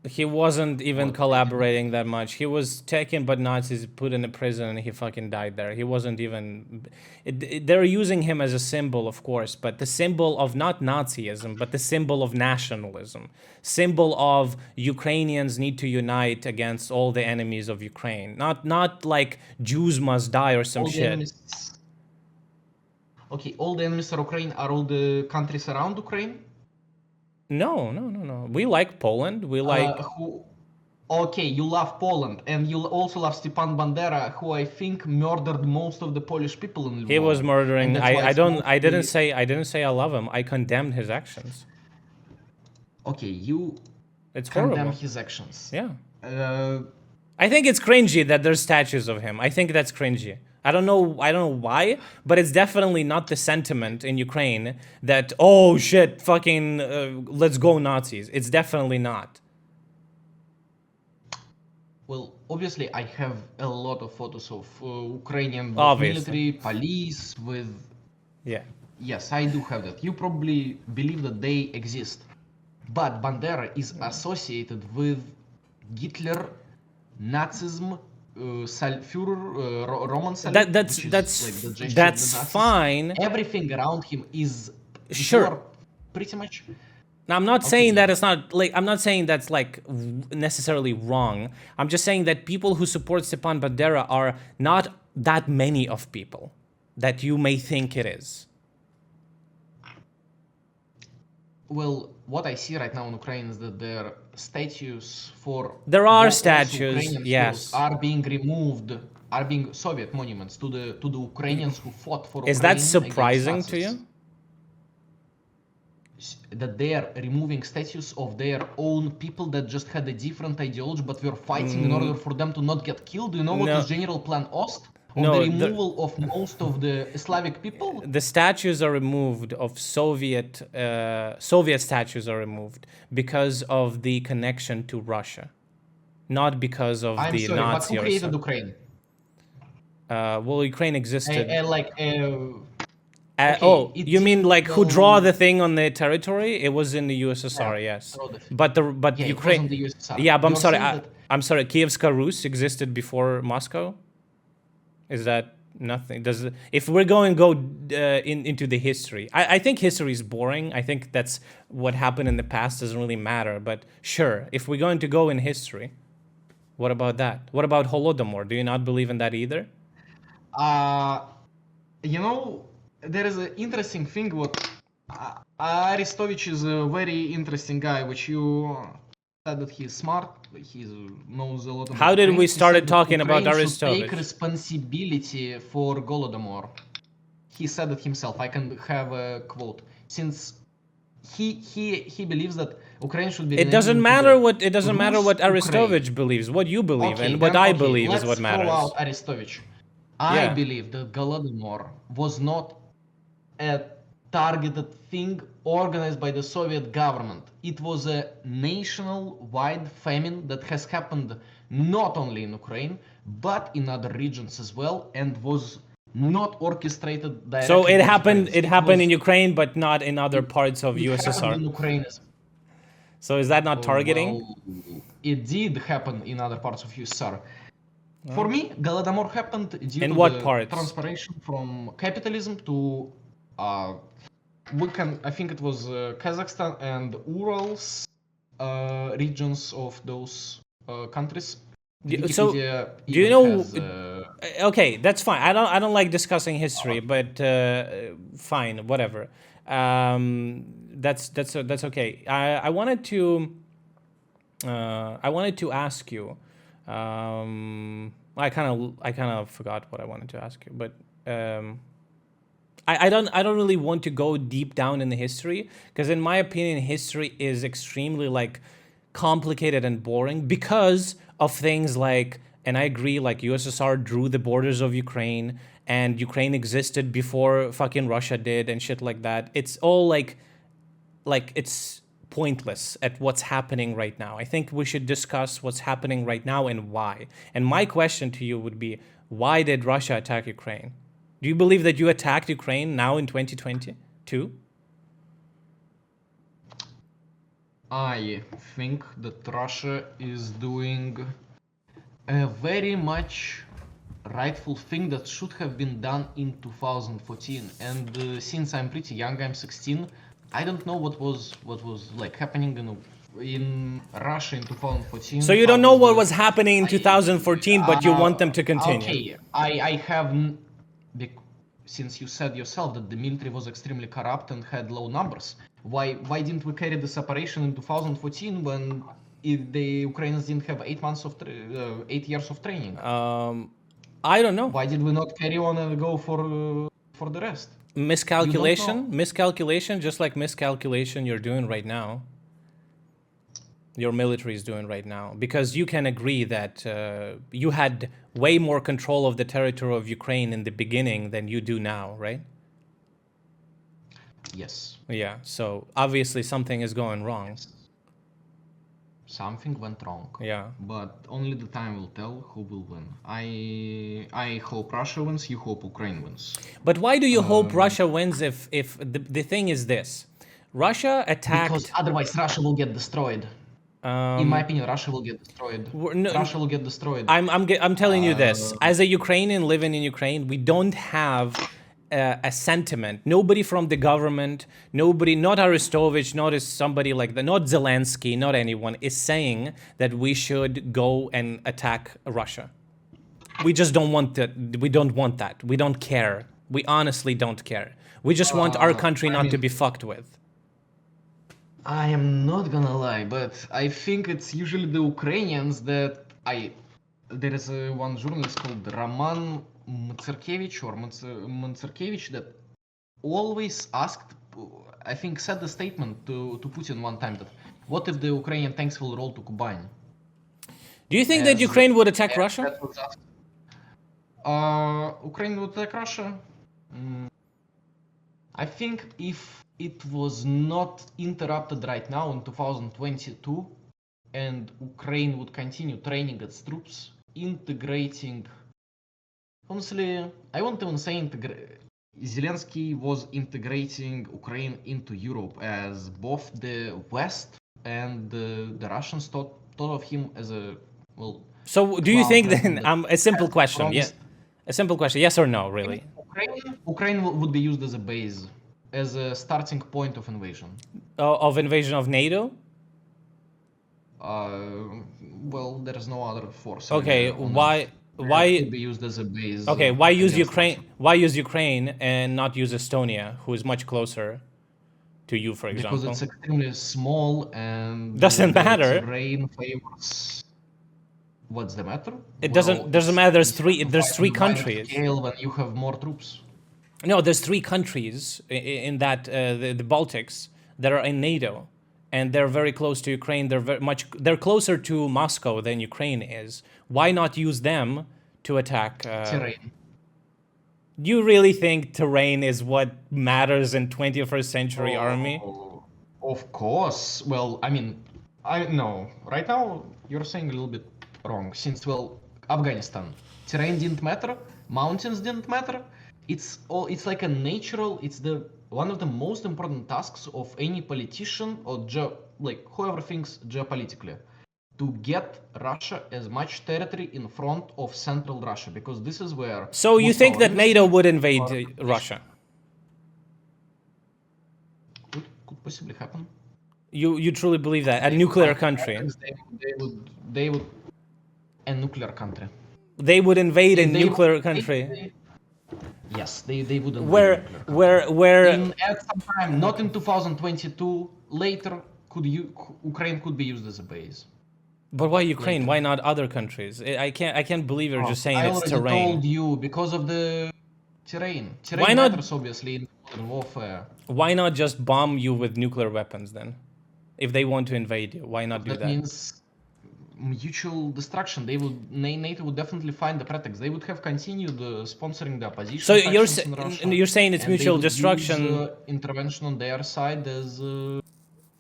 He wasn't even collaborating that much. He was taken by Nazis, put in a prison, and he fucking died there. He wasn't even... They're using him as a symbol, of course, but the symbol of not Nazism, but the symbol of nationalism. Symbol of Ukrainians need to unite against all the enemies of Ukraine. Not like Jews must die or some shit. Okay, all the enemies of Ukraine are all the countries around Ukraine? No. We like Poland. We like... Okay, you love Poland, and you also love Stepan Bandera, who I think murdered most of the Polish people in Lvov. He was murdering... I didn't say I love him. I condemned his actions. Okay, you condemn his actions. Yeah. I think it's cringy that there's statues of him. I think that's cringy. I don't know why, but it's definitely not the sentiment in Ukraine that, oh shit, fucking, let's go Nazis. It's definitely not. Well, obviously I have a lot of photos of Ukrainian military, police with... Yeah. Yes, I do have that. You probably believe that they exist. But Bandera is associated with Hitler, Nazism, Führer, Roman Salute, that's fine. Everything around him is sure, pretty much. Now, I'm not saying that it's not like, I'm not saying that's like necessarily wrong. I'm just saying that people who support Stepan Bandera are not that many of people that you may think it is. Well, what I see right now in Ukraine is that there are statues for... There are statues, yes. Are being removed, are being Soviet monuments to the Ukrainians who fought for Ukraine. Is that surprising to you? That they are removing statues of their own people that just had a different ideology, but were fighting in order for them to not get killed. Do you know what was General Plan Ost? The removal of most of the Slavic people? The statues are removed of Soviet statues are removed because of the connection to Russia, not because of the Nazi. But who created Ukraine? Well, Ukraine existed. Okay, it You mean didn't like who go. draw the thing on the territory? It was in the USSR, Yeah, yes. draw the thing. But Yeah, it Ukraine. wasn't the USSR. Yeah, but You're saying that I'm sorry. Kievska Rus existed before Moscow. Is that nothing? Does if we're going to go into the history, I think history is boring. I think that's what happened in the past doesn't really matter. But sure, if we're going to go in history, what about that? What about Holodomor? Do you not believe in that either? you know, there is an interesting thing. What Aristovich is a very interesting guy, which you said that he's smart. He knows a lot about. How did Ukraine. we He started said that talking about Ukraine should take Aristovich? responsibility for Golodomor. He said it himself. I can have a quote. Since he believes that Ukraine should be It renamed doesn't into matter the what Rus Ukraine. Aristovich believes. What you believe Okay, and what then I okay, believe is let's what throw matters. out Aristovich. I Yeah. believe that Golodomor was not a targeted thing organized by the Soviet government. It was a national-wide famine that has happened not only in Ukraine, but in other regions as well, and was not orchestrated directly. So it by happened. Ukrainians. It happened in Ukraine, but not in other parts of It happened USSR. in Ukraine as So is that not targeting? well. It did happen in other parts of USSR. For me, Golodomor happened due In to what the parts? transformation from capitalism to I think it was Kazakhstan and Urals regions of those countries. So, Wikipedia do you even know? has, Okay, that's fine. I don't like discussing history, but fine, whatever. That's okay. I wanted to ask you. I kind of forgot what I wanted to ask you, but I don't really want to go deep down in the history because in my opinion history is extremely like complicated and boring because of things like, and I agree, like USSR drew the borders of Ukraine and Ukraine existed before fucking Russia did and shit like that. It's all like it's pointless at what's happening right now. I think we should discuss what's happening right now and why. And my question to you would be, why did Russia attack Ukraine? Do you believe that you attacked Ukraine now in 2022? I think that Russia is doing a very much rightful thing that should have been done in 2014. And since I'm pretty young, I'm 16. I don't know what was like happening in Russia in 2014. So you don't know what was happening in 2014, but you want them to continue. Okay, I have, since you said yourself that the military was extremely corrupt and had low numbers, why didn't we carry this operation in 2014 when the Ukrainians didn't have 8 years of training? I don't know. Why did we not carry on and go for the rest? Miscalculation, just like miscalculation you're doing right now. Your military is doing right now, because you can agree that you had way more control of the territory of Ukraine in the beginning than you do now, right? Yes. Yeah, so obviously something is going wrong. Yes. Something went wrong. Yeah. But only the time will tell who will win. I hope Russia wins, you hope Ukraine wins. But why do you hope Russia wins if the thing is this? Russia attacked... Because otherwise Russia will get destroyed. In my opinion, Russia will get destroyed. Russia will get destroyed. I'm telling you this. As a Ukrainian living in Ukraine, we don't have a sentiment. Nobody from the government, nobody, not Aristovich, not somebody like that, not Zelensky, not anyone is saying that we should go and attack Russia. We just don't want that. We don't want that. We don't care. We honestly don't care. We just want our country not to be fucked with. I am not gonna lie, but I think it's usually the Ukrainians that there is one journalist called Roman Mtsirkevich or Mtsirkevich that always asked, I think said the statement to Putin one time that what if the Ukrainian tanks will roll to Kuban? Do you think that Ukraine would attack Russia? Ukraine would attack Russia? I think if it was not interrupted right now in 2022 and Ukraine would continue training its troops, integrating Honestly, I won't even say Zelensky was integrating Ukraine into Europe, as both the West and the Russians thought of him as a, well, So do you clown think president then, that a simple has question, yeah, promised. a simple question, yes or no, I think really? Ukraine would be used as a base, as a starting point of invasion. Of invasion of NATO? Well, there is no other force Okay, anywhere on Earth that why could be used as a base okay, why use against Ukraine? Russia. Why use Ukraine and not use Estonia, who is much closer to you, for Because example? it's extremely small and Doesn't the matter. terrain favors. What's the matter? It Well, doesn't it's matter. easier to There's fight on three a wider countries. scale when you have more troops. No, there's three countries in that the Baltics that are in NATO, and they're very close to Ukraine. They're closer to Moscow than Ukraine is. Why not use them to attack? Terrain. You really think terrain is what matters in 21st century army? Oh, of course. Well, I mean, I know. Right now, you're saying a little bit wrong. Since, well, Afghanistan, terrain didn't matter, mountains didn't matter. It's like a natural. It's the one of the most important tasks of any politician or like whoever thinks geopolitically, to get Russia as much territory in front of central Russia, because this is where So you most of think our that NATO industry, would our invade population Russia? could possibly happen. You truly believe that? A They would nuclear find the country? pretext, they would a nuclear country. They would invade a They would nuclear country? yes, they would invade a Where nuclear country. where In at some time, not in 2022. Later, Ukraine could be used as a base. But why Ukraine? Later. Why not other countries? I can't believe you're just saying I it's already terrain. told you, because of the terrain. Why Terrain not matters obviously in modern warfare. why not just bomb you with nuclear weapons then? If they want to invade you, why not do That that? means mutual destruction. NATO would definitely find the pretext. They would have continued So sponsoring the opposition factions in Russia, you're saying it's and they mutual would use destruction. intervention on their side You're as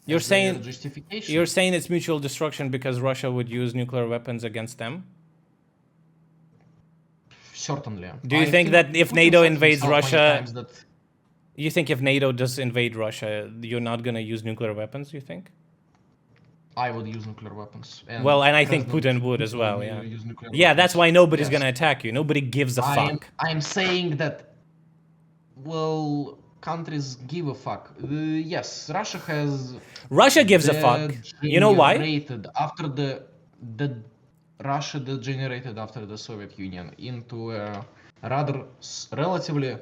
their saying justification. you're saying it's mutual destruction because Russia would use nuclear weapons against them? Certainly, Do you I think think that if Putin NATO said invades himself many Russia, times that you think if NATO does invade Russia, you're not going to use nuclear weapons, you think? I would use nuclear weapons, and Well, and I think President Putin would as Putin would well, yeah. use nuclear Yeah, that's weapons. why nobody's going Yes, to attack you. Nobody gives a fuck. I'm saying that, well, countries give a fuck. Yes, Russia has Russia gives a fuck. You know why? degenerated after the Russia degenerated after the Soviet Union into a rather relatively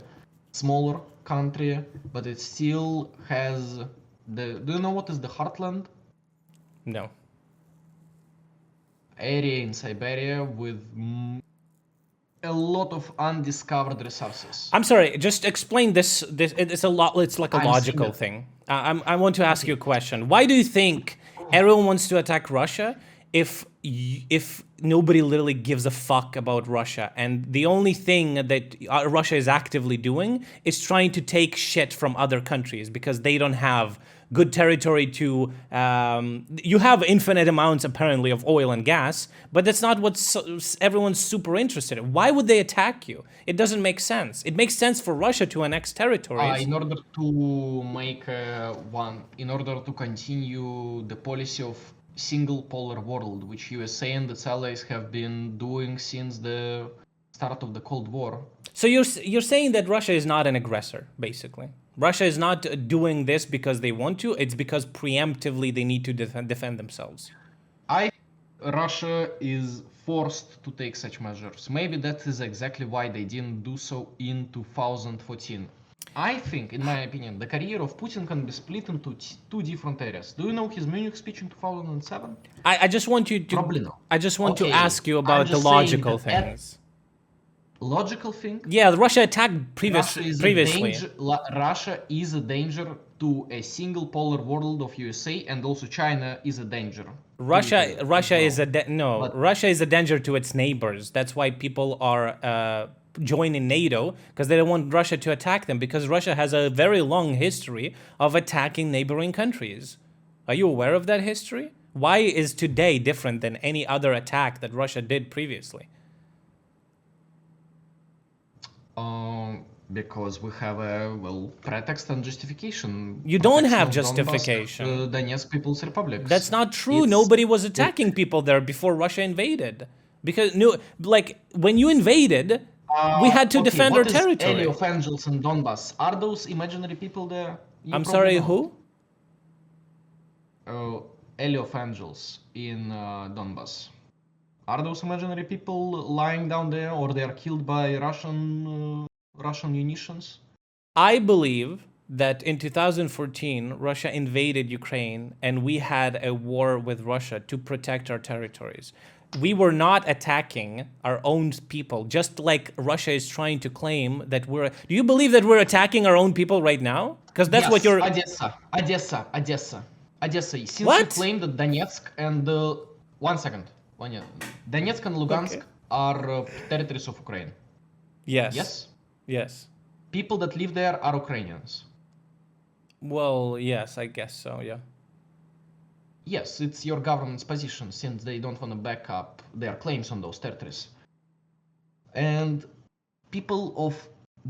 smaller country, but it still has the. Do you know what is the heartland? No. Area in Siberia with a lot of undiscovered resources. I'm sorry, just explain this. It's a lot. It's like a I'm saying logical that. thing. I want to ask you a Okay. question. Why do you think everyone wants to attack Russia if nobody literally gives a fuck about Russia, and the only thing that Russia is actively doing is trying to take shit from other countries because they don't have good territory to. You have infinite amounts apparently of oil and gas, but that's not what everyone's super interested in. Why would they attack you? It doesn't make sense. It makes sense for Russia to annex territories. In order to make in order to continue the policy of single polar world, which USA and its allies have been doing since the start of the Cold War. So you're saying that Russia is not an aggressor, basically. Russia is not doing this because they want to. It's because preemptively they need to defend themselves. Russia is forced to take such measures. Maybe that is exactly why they didn't do so in 2014. I think, in my opinion, the career of Putin can be split into two different areas. Do you know his Munich speech in 2007? I just want you to. Probably not. I just want to Okay, ask you I'm about the just saying logical that at things. logical thing, Yeah, Russia attacked Russia is a previously. danger. Russia is a danger to a single polar world of USA, and also China is a danger. Russia is a no. But Russia is a danger to its neighbors. That's why people are joining NATO because they don't want Russia to attack them because Russia has a very long history of attacking neighboring countries. Are you aware of that history? Why is today different than any other attack that Russia did previously? Because we have a pretext and justification. You don't Protection have of Donbass, justification. Donetsk People's Republics. That's not true. Nobody was attacking people there before Russia invaded. Because no, like when you invaded, we had to defend our territory. What is of Angels in Donbass? Are those imaginary people there? I'm sorry, who? Of Angels in Donbass. Are those imaginary people lying down there, or they are killed by Russian munitions? I believe that in 2014, Russia invaded Ukraine and we had a war with Russia to protect our territories. We were not attacking our own people, just like Russia is trying to claim that we're... Do you believe that we're attacking our own people right now? Because that's what you're... Odessa. Since What? you claim that Donetsk and... One second. Donetsk and Lugansk are territories of Ukraine. Yes. Yes? Yes. People that live there are Ukrainians. Well, yes, I guess so, yeah. Yes, it's your government's position, since they don't want to back up their claims on those territories. And people of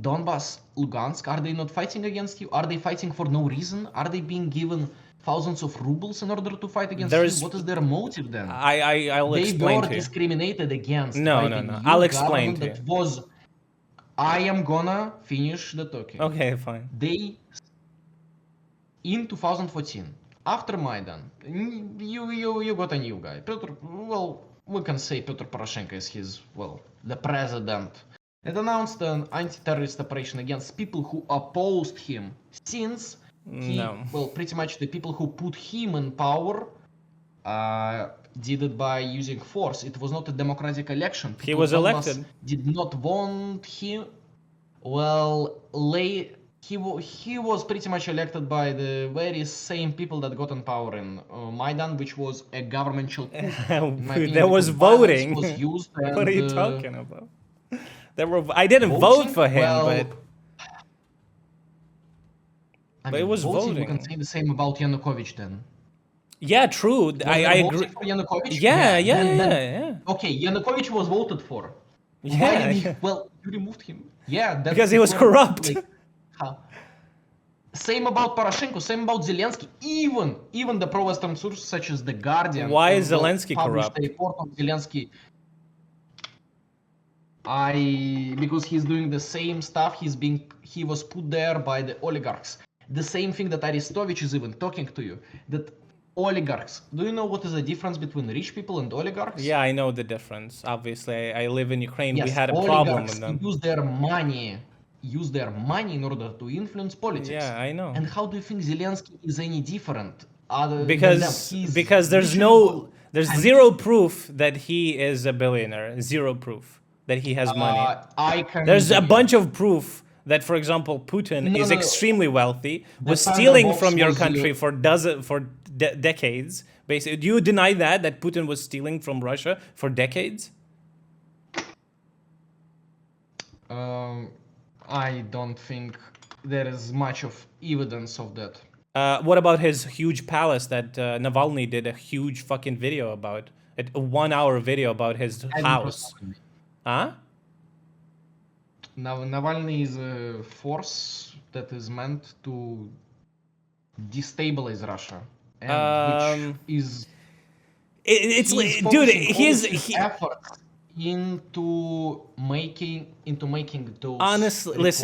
Donbass, Lugansk, are they not fighting against you? Are they fighting for no reason? Are they being given thousands of rubles in order to fight against you? What is their motive then? I'll explain to you. They were discriminated against by the new I'll explain government to that was... I am gonna finish the talking. Okay, fine. In 2014, after Maidan, you got a new guy. We can say Petro Poroshenko is the president. It announced an anti-terrorist operation against people who opposed him, since pretty much the people who put him in power did it by using force. It was not a democratic election. He was elected. Did not want him. He was pretty much elected by the very same people that got in power in Maidan, which was a governmental coup. There was voting. Was used and, what are you talking about? I didn't vote for him, but it was voting. You can say the same about Yanukovych then. Yeah, true. I agree. For Yanukovych? Yeah. Okay, Yanukovych was voted for. Yeah. You removed him. Yeah, because he was corrupt. Same about Poroshenko, same about Zelensky, even the pro-Western sources such as The Guardian. Why is Zelensky corrupt? A report on Zelensky. Because he's doing the same stuff. He was put there by the oligarchs. The same thing that Arestovich is even talking to you. That oligarchs. Do you know what is the difference between rich people and oligarchs? Yeah, I know the difference. Obviously, I live in Ukraine. Yes, we had a problem with them. Use their money in order to influence politics. Yeah, I know. And how do you think Zelensky is any different? Because there's zero proof that he is a billionaire. Zero proof that he has money. There's a bunch of proof that, for example, Putin is extremely wealthy, was stealing from your country for decades. Basically, do you deny that Putin was stealing from Russia for decades? I don't think there is much of evidence of that. What about his huge palace that Navalny did a huge fucking video about? A 1 hour video about his house. Huh? Navalny is a force that is meant to destabilize Russia, and which is efforts into making those. Honestly, it's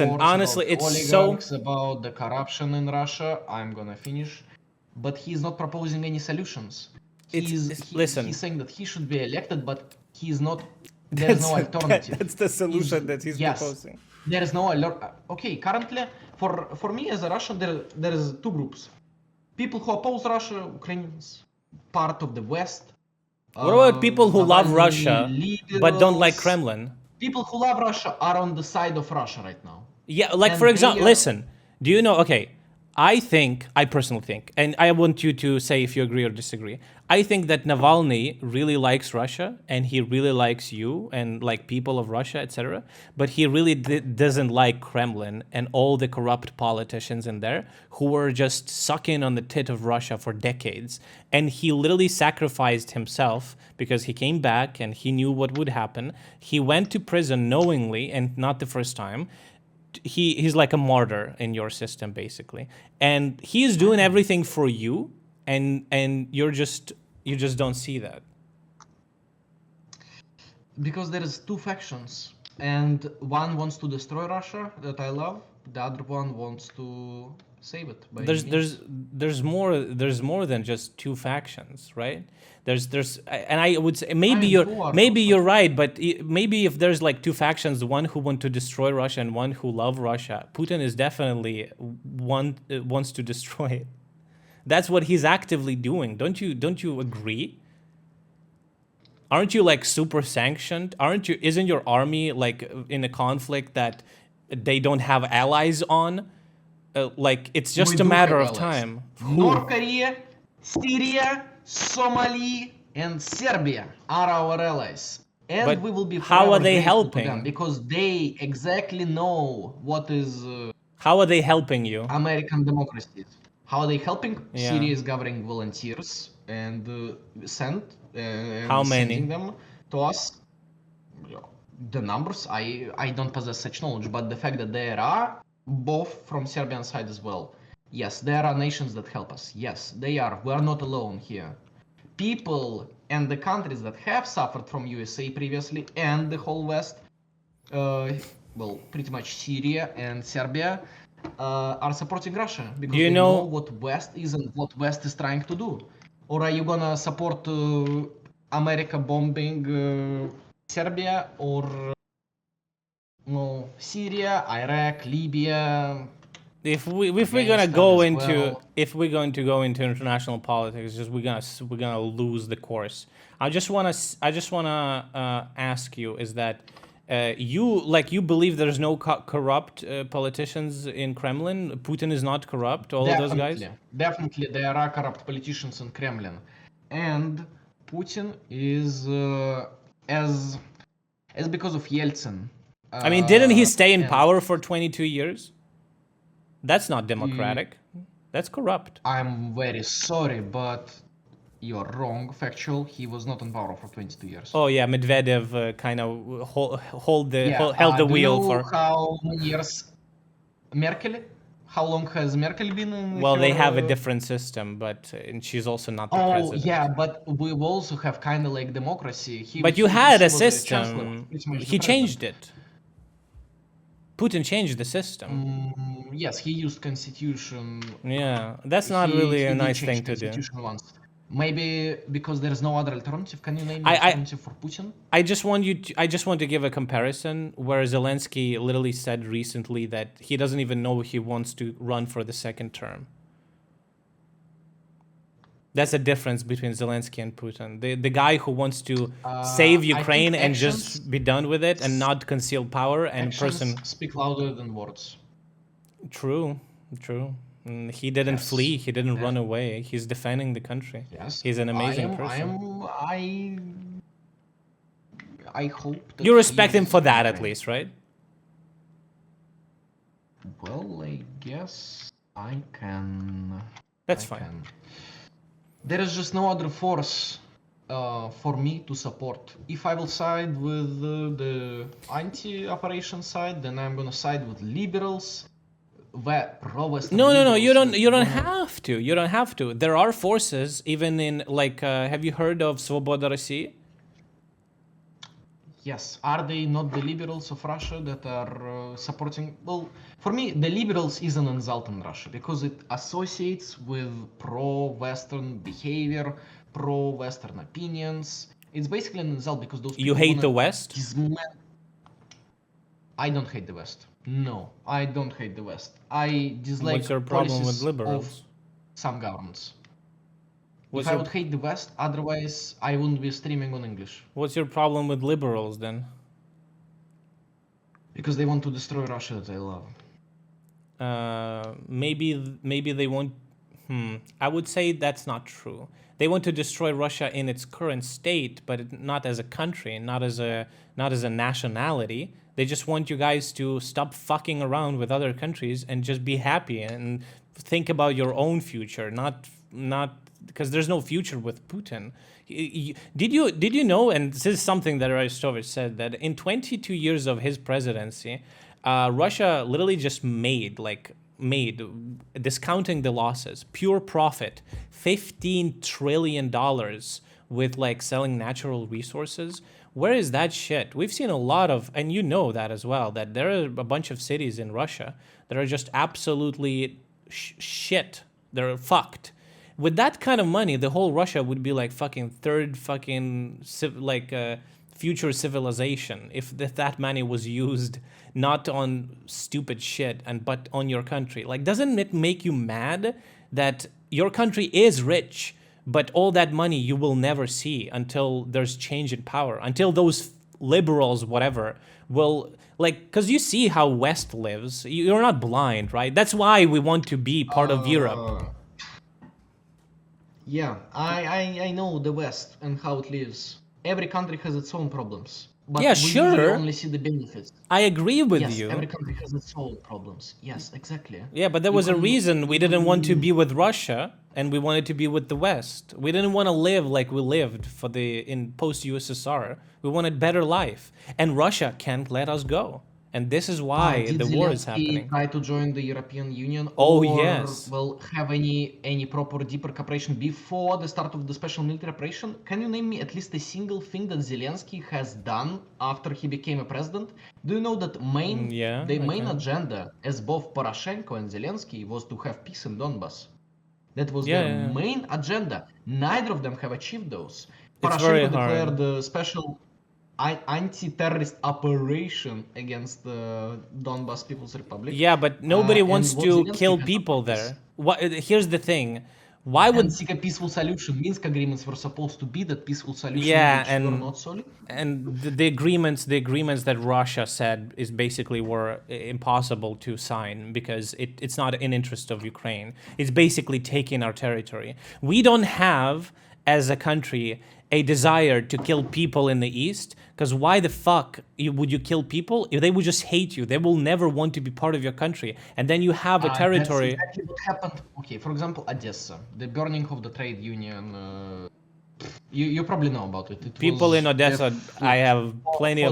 so about the corruption in Russia. I'm gonna finish, but he's not proposing any solutions. He's saying that he should be elected, but he's not. There's no alternative. That's the solution that he's proposing. There is no okay. Currently, for me as a Russian, there is two groups: people who oppose Russia, Ukrainians, part of the West. What about people who love Russia but don't like Kremlin? People who love Russia are on the side of Russia right now. Yeah, like for example, listen. Do you know? Okay, I personally think, and I want you to say if you agree or disagree. I think that Navalny really likes Russia and he really likes you and like people of Russia, etc. But he really doesn't like Kremlin and all the corrupt politicians in there who were just sucking on the tit of Russia for decades. And he literally sacrificed himself because he came back and he knew what would happen. He went to prison knowingly and not the first time. He's like a martyr in your system basically, and he's doing everything for you, and you just don't see that. Because there is two factions, and one wants to destroy Russia that I love. The other one wants to save it. By any means. There's more than just two factions, right? There's and I would say I mean, who are those you're right, but maybe if there's like two factions, one who want to destroy Russia and one who love Russia, Putin is definitely one wants to destroy it. That's what he's actively doing. Don't you agree? Aren't you like super sanctioned? Isn't your army like in a conflict that they don't have allies on? Like it's just We a do matter have of allies. time. North Korea, Syria, Somalia, and Serbia are our allies. And But we will be how are forever they grateful to them helping? because they exactly know what is How are they helping you? American democracy. How are they helping? Yeah. Syria is gathering volunteers and How sending many? them to us. The numbers, I don't possess such knowledge, but the fact that there are both from Serbian side as well. Yes, there are nations that help us. Yes, they are. We are not alone here. People and the countries that have suffered from USA previously and the whole West, well, pretty much Syria and Serbia, are supporting Russia because Do you they know know? what West is and what West is trying to do. Or are you gonna support America bombing Serbia or no, Syria, Iraq, Libya? If we're gonna Afghanistan go as into well. if we're going to go into international politics, just we're gonna lose the course. I just wanna ask you is that you believe there's no corrupt politicians in Kremlin? Putin is not corrupt. All of those guys. Definitely, there are corrupt politicians in Kremlin, and Putin is as because of Yeltsin. I mean, didn't he stay in And power for 22 years? That's not democratic. That's corrupt. I'm very sorry, but you're wrong. Factual, he was not in power for 22 years. Oh yeah, Medvedev kind of held the do wheel you know for. how many years Merkel? How long has Merkel been in Well, they her? have a different system, but and she's also not the Oh president. yeah, but we also have kind of like democracy. But you had a was a chancellor, system. pretty much the He changed president. it. Putin changed the system. Yes, he used constitution. Yeah, that's not really a did nice change thing to do. constitution once. Maybe because there is no other alternative. Can you name I- an alternative for Putin? I just want to give a comparison where Zelensky literally said recently that he doesn't even know he wants to run for the second term. That's the difference between Zelensky and Putin. The guy who wants to save I Ukraine think and actions just be done with it and not conceal power and person. speak louder than words. True. He didn't Yes, flee. He didn't run def- away. He's defending the country. Yes, He's an amazing person. I hope that You respect him he's for that at okay. least, right? Well, I guess I can. That's I fine. can. There is just no other force for me to support. If I will side with the anti-operation side, then I'm gonna side with liberals, pro-Western. No. You liberals don't that have to. You don't have to. There are forces even in like. Have you heard of Svoboda России? Yes, are they not the liberals of Russia that are supporting? Well, for me, the liberals is an insult in Russia because it associates with pro-Western behavior, pro-Western opinions. It's basically an insult because those people You hate wanna the West? I don't hate the West. No, I don't hate the West. I dislike What's your problem with policies liberals? of some governments. What's If I your would hate the West, otherwise I wouldn't be streaming on English. What's your problem with liberals then? Because they want to destroy Russia that I love. Maybe they won't. I would say that's not true. They want to destroy Russia in its current state, but not as a country, not as a nationality. They just want you guys to stop fucking around with other countries and just be happy and think about your own future, not because there's no future with Putin. Did you know? And this is something that Aristovich said, that in 22 years of his presidency, Russia literally just made discounting the losses, pure profit, $15 trillion with like selling natural resources. Where is that shit? We've seen a lot of, and you know that as well, that there are a bunch of cities in Russia that are just absolutely shit. They're fucked. With that kind of money, the whole Russia would be like fucking third fucking future civilization if that money was used not on stupid shit but on your country. Like, doesn't it make you mad that your country is rich, but all that money you will never see until there's change in power, until those liberals, whatever, will, like, because you see how West lives. You're not blind, right? That's why we want to be part of Europe. Yeah, I know the West and how it lives. Every country has its own problems. But Yeah, we sure. usually only see the benefits. I agree with Yes, you. every country has its own problems. Yes, exactly. Yeah, but there was a reason we didn't want to be with Russia and we wanted to be with the West. We didn't want to live like we lived in post-USSR. We wanted better life. And Russia can't let us go. And this is why Did the war is Zelensky happening. try to join the European Union? Oh, or, yes. Well, have any proper deeper cooperation before the start of the special military operation? Can you name me at least a single thing that Zelensky has done after he became a president? Do you know that the main agenda as both Poroshenko and Zelensky was to have peace in Donbass? That was their main agenda. Neither of them have achieved those. Poroshenko declared the special anti-terrorist operation against the Donbas People's Republic. Yeah, but nobody wants to kill people there. Here's the thing. Why would seek a peaceful solution? Minsk agreements were supposed to be that peaceful solution, which were not solid. And the agreements that Russia said is basically were impossible to sign because it's not in interest of Ukraine. It's basically taking our territory. We don't have, as a country, a desire to kill people in the East, because why the fuck would you kill people? If they would just hate you, they will never want to be part of your country. And then you have a territory. That's exactly what happened. Okay, for example, Odessa, the burning of the trade union. You probably know about it. People in Odessa, I have plenty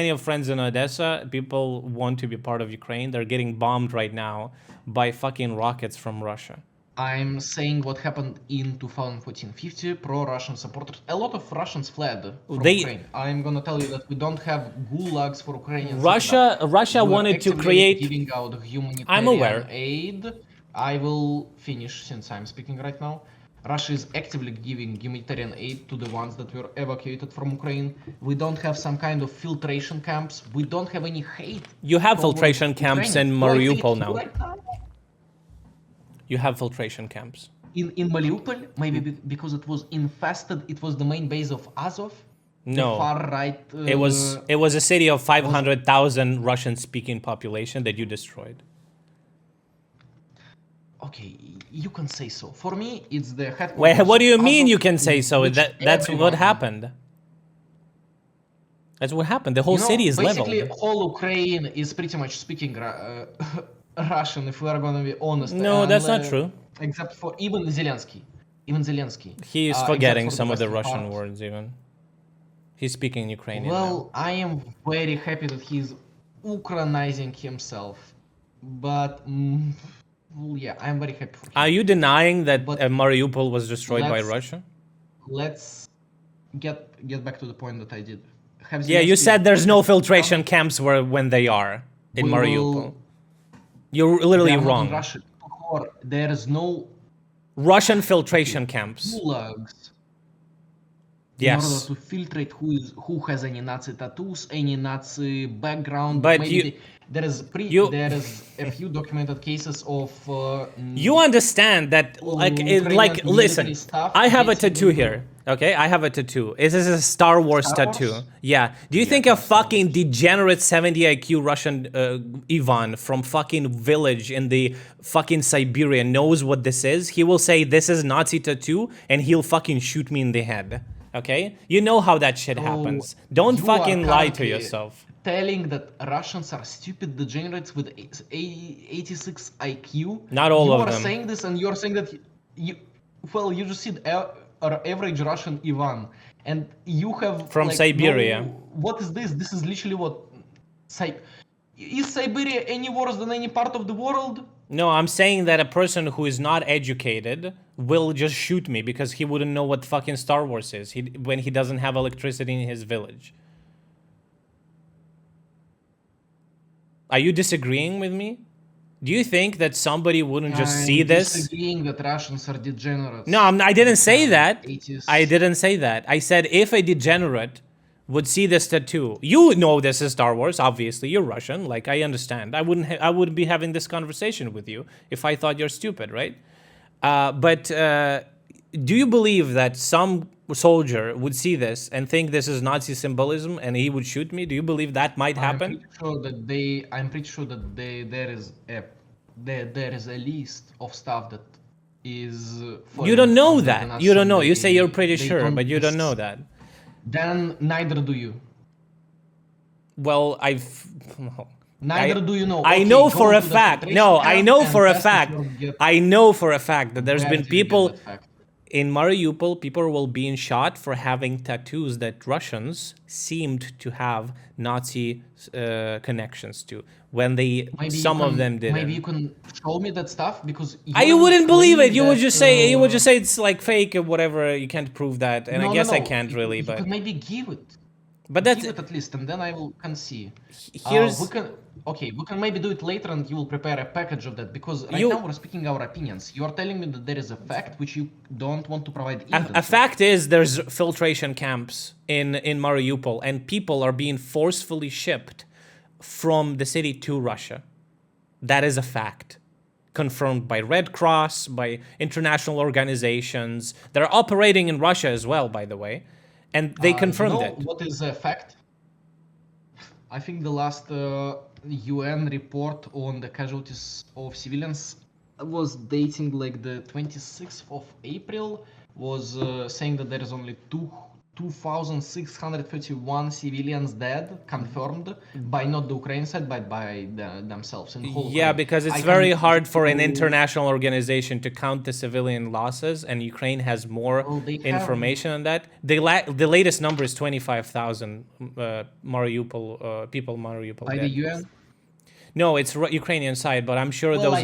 of friends in Odessa. People want to be part of Ukraine. They're getting bombed right now by fucking rockets from Russia. I'm saying what happened in 2014. 50 pro-Russian supporters. A lot of Russians fled from Ukraine. I'm gonna tell you that we don't have gulags for Ukrainians. Russia wanted to create. Giving out humanitarian I'm aware. aid. I will finish since I'm speaking right now. Russia is actively giving humanitarian aid to the ones that were evacuated from Ukraine. We don't have some kind of filtration camps. We don't have any hate. You have filtration camps in Mariupol now. Right now. You have filtration camps. In Mariupol, maybe because it was infested, it was the main base of Azov. No, the far right. It was a city of 500,000 Russian-speaking population that you destroyed. Okay, you can say so. For me, it's the headquarters. Wait, what do you mean you can say so? That's what happened. That's what happened. The whole city is leveled. Basically, all Ukraine is pretty much speaking Russian, if we are gonna be honest. No, that's not true. Except for even Zelensky. He is forgetting some of the Russian words even. He's speaking Ukrainian now. I am very happy that he's Ukrainizing himself. But, yeah, I'm very happy for him. Are you denying that Mariupol was destroyed by Russia? Let's get back to the point that I did. Yeah, you said there's no filtration camps when they are in Mariupol. You're literally wrong. There is no Russian filtration camps. Gulags. Yes. In order to filtrate who has any Nazi tattoos, any Nazi background. But there is a few documented cases of. You understand that, listen. I have a tattoo here. Okay, I have a tattoo. This is a Star Wars Star tattoo. Wars? Yeah. Do you Yeah, think a that's Star fucking Wars. degenerate 70 IQ Russian Ivan from fucking village in the fucking Siberia knows what this is? He will say this is Nazi tattoo and he'll fucking shoot me in the head. Okay? You know how that shit So happens. Don't you are fucking lie to currently yourself. telling that Russians are stupid degenerates with 86 IQ. Not all You of are them. saying this, and you're saying that you, well, you just said our average Russian Ivan, and you have From like Siberia. no. What is this? This is literally what. Is Siberia any worse than any part of the world? No, I'm saying that a person who is not educated will just shoot me because he wouldn't know what fucking Star Wars is when he doesn't have electricity in his village. Are you disagreeing with me? Do you think that somebody wouldn't just see I'm this? disagreeing that Russians are degenerates. No, I didn't say that. 80s. I didn't say that. I said if a degenerate would see this tattoo, you know this is Star Wars. Obviously, you're Russian. Like I understand. I wouldn't be having this conversation with you if I thought you're stupid, right? But do you believe that some soldier would see this and think this is Nazi symbolism and he would shoot me? Do you believe that might happen? I'm pretty sure that there is a list of stuff that is. You don't know under the that. Nazi You don't know. and You say you're pretty they sure, don't but you don't know that. Then neither do you. Well, Neither do you know. I Okay, know go for a to the fact. concentration No, I camp know and for a test if fact. you'll get- I know for a fact that there's Where been did you get people that fact? in Mariupol, people were being shot for having tattoos that Russians seemed to have Nazi connections to. When some of them didn't. Maybe you can show me that stuff because I wouldn't believe it. You would that, just say it's like fake or whatever. You can't prove that, and I guess I can't really. You But could maybe give it. but that's Give it at least, and then I can see. here's We can maybe do it later, and you will prepare a package of that because right now we're speaking our opinions. You are telling me that there is a fact which you don't want to provide evidence. a fact is there's filtration camps in Mariupol, and people are being forcefully shipped from the city to Russia. That is a fact. Confirmed by Red Cross, by international organizations. They're operating in Russia as well, by the way. And they confirmed it. What is a fact? I think the last UN report on the casualties of civilians was dating like the 26th of April, was saying that there is only 2,631 civilians dead, confirmed, by not the Ukraine side, but by themselves. In whole Yeah, Ukraine. because it's very hard for an international organization to count the civilian losses, and Ukraine has more information on that. The latest number is 25,000 Mariupol people. Mariupol by dead. the UN. No, it's Ukrainian side, but I'm sure Well, those.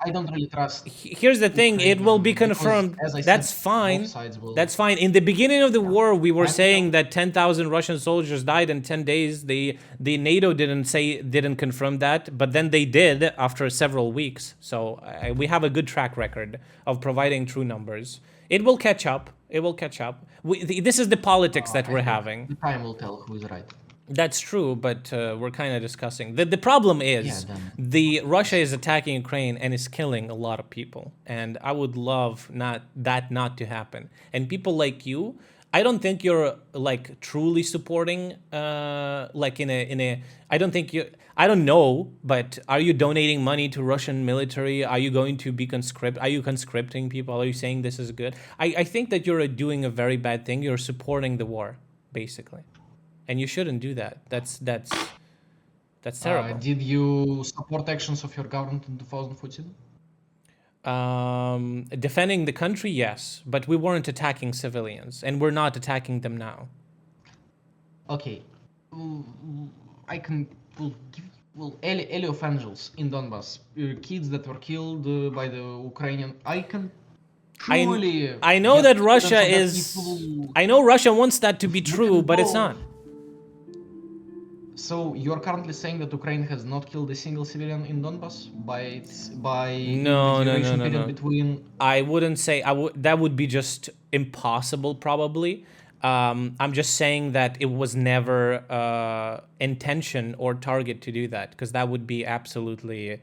I don't really trust. Here's the thing: it will be Ukraine, confirmed. because, as I That's said, fine. both sides will- That's fine. In the beginning of the war, we were I saying that 10,000 Russian soldiers died in 10 days. The NATO didn't confirm that, but then they did after several weeks. So we have a good track record of providing true numbers. It will catch up. It will catch up. This is the politics that we're having. The time will tell who is right. That's true, but we're kind of discussing. The problem is Russia is attacking Ukraine and is killing a lot of people, and I would love not to happen. And people like you, I don't think you're like truly supporting like in a I don't think you I don't know, but are you donating money to Russian military? Are you going to be Are you conscripting people? Are you saying this is good? I think that you're doing a very bad thing. You're supporting the war, basically. And you shouldn't do that. That's terrible. Did you support actions of your government in 2014? Defending the country, yes, but we weren't attacking civilians, and we're not attacking them now. Okay, I can give Elio Angels in Donbass, kids that were killed by the Ukrainian. I can. I know that Russia is. I know Russia wants that to be true, but it's not. So you're currently saying that Ukraine has not killed a single civilian in Donbass by No. between. I wouldn't say that would be just impossible, probably. I'm just saying that it was never intention or target to do that, because that would be absolutely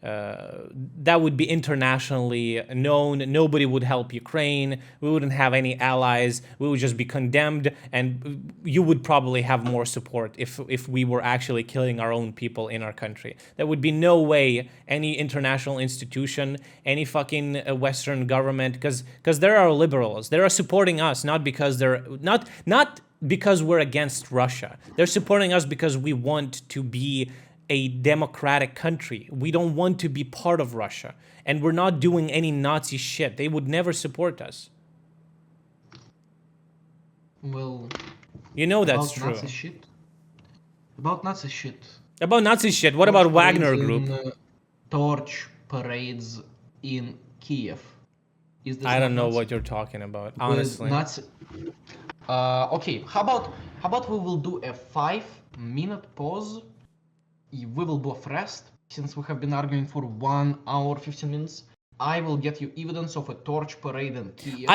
that would be internationally known. Nobody would help Ukraine. We wouldn't have any allies. We would just be condemned, and you would probably have more support if we were actually killing our own people in our country. There would be no way any international institution, any fucking Western government, because there are liberals. They are supporting us not because they're not because we're against Russia. They're supporting us because we want to be a democratic country. We don't want to be part of Russia. And we're not doing any Nazi shit. They would never support us. Well, you know that's true. Nazi shit. About Nazi shit. About Nazi shit. What about Wagner Group? Torch parades in Kiev. I don't know what you're talking about, honestly. Okay, how about we will do a 5-minute pause. We will do a rest, since we have been arguing for 1 hour 15 minutes. I will get you evidence of a torch parade in Kiev.